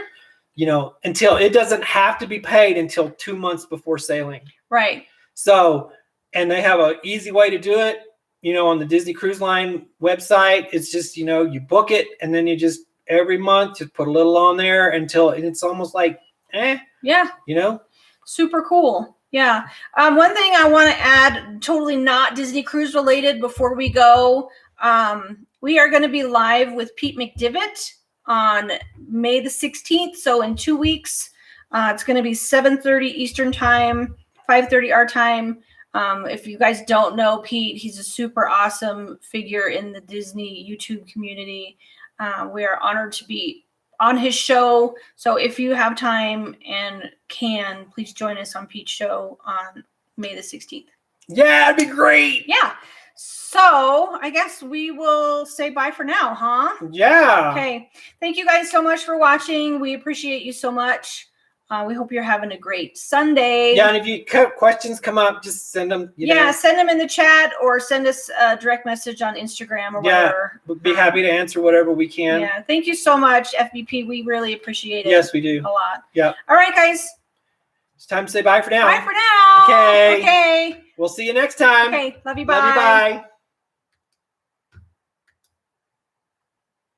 Until it doesn't have to be paid until 2 months before sailing. Right. So, and they have an easy way to do it. On the Disney Cruise Line website, it's just, you book it and then you just every month just put a little on there until it's almost like, Yeah. Super cool. Yeah. One thing I want to add, totally not Disney Cruise related before we go. We are going to be live with Pete McDivitt on May the 16th. So in 2 weeks, it's going to be 7:30 Eastern time, 5:30 our time. If you guys don't know Pete, he's a super awesome figure in the Disney YouTube community. We are honored to be on his show. So if you have time and can, please join us on Pete's show on May the 16th. Yeah, it'd be great. Yeah. So I guess we will say bye for now, huh? Yeah. Okay. Thank you guys so much for watching. We appreciate you so much. We hope you're having a great Sunday. Yeah, and if you questions come up, just send them. Send them in the chat or send us a direct message on Instagram or whatever. We'll be happy to answer whatever we can. Yeah, thank you so much, FBP. We really appreciate it. Yes, we do. A lot. Yeah. All right, guys. It's time to say bye for now. Bye for now. Okay. Okay. We'll see you next time. Okay. Love you. Bye. Love you. Bye.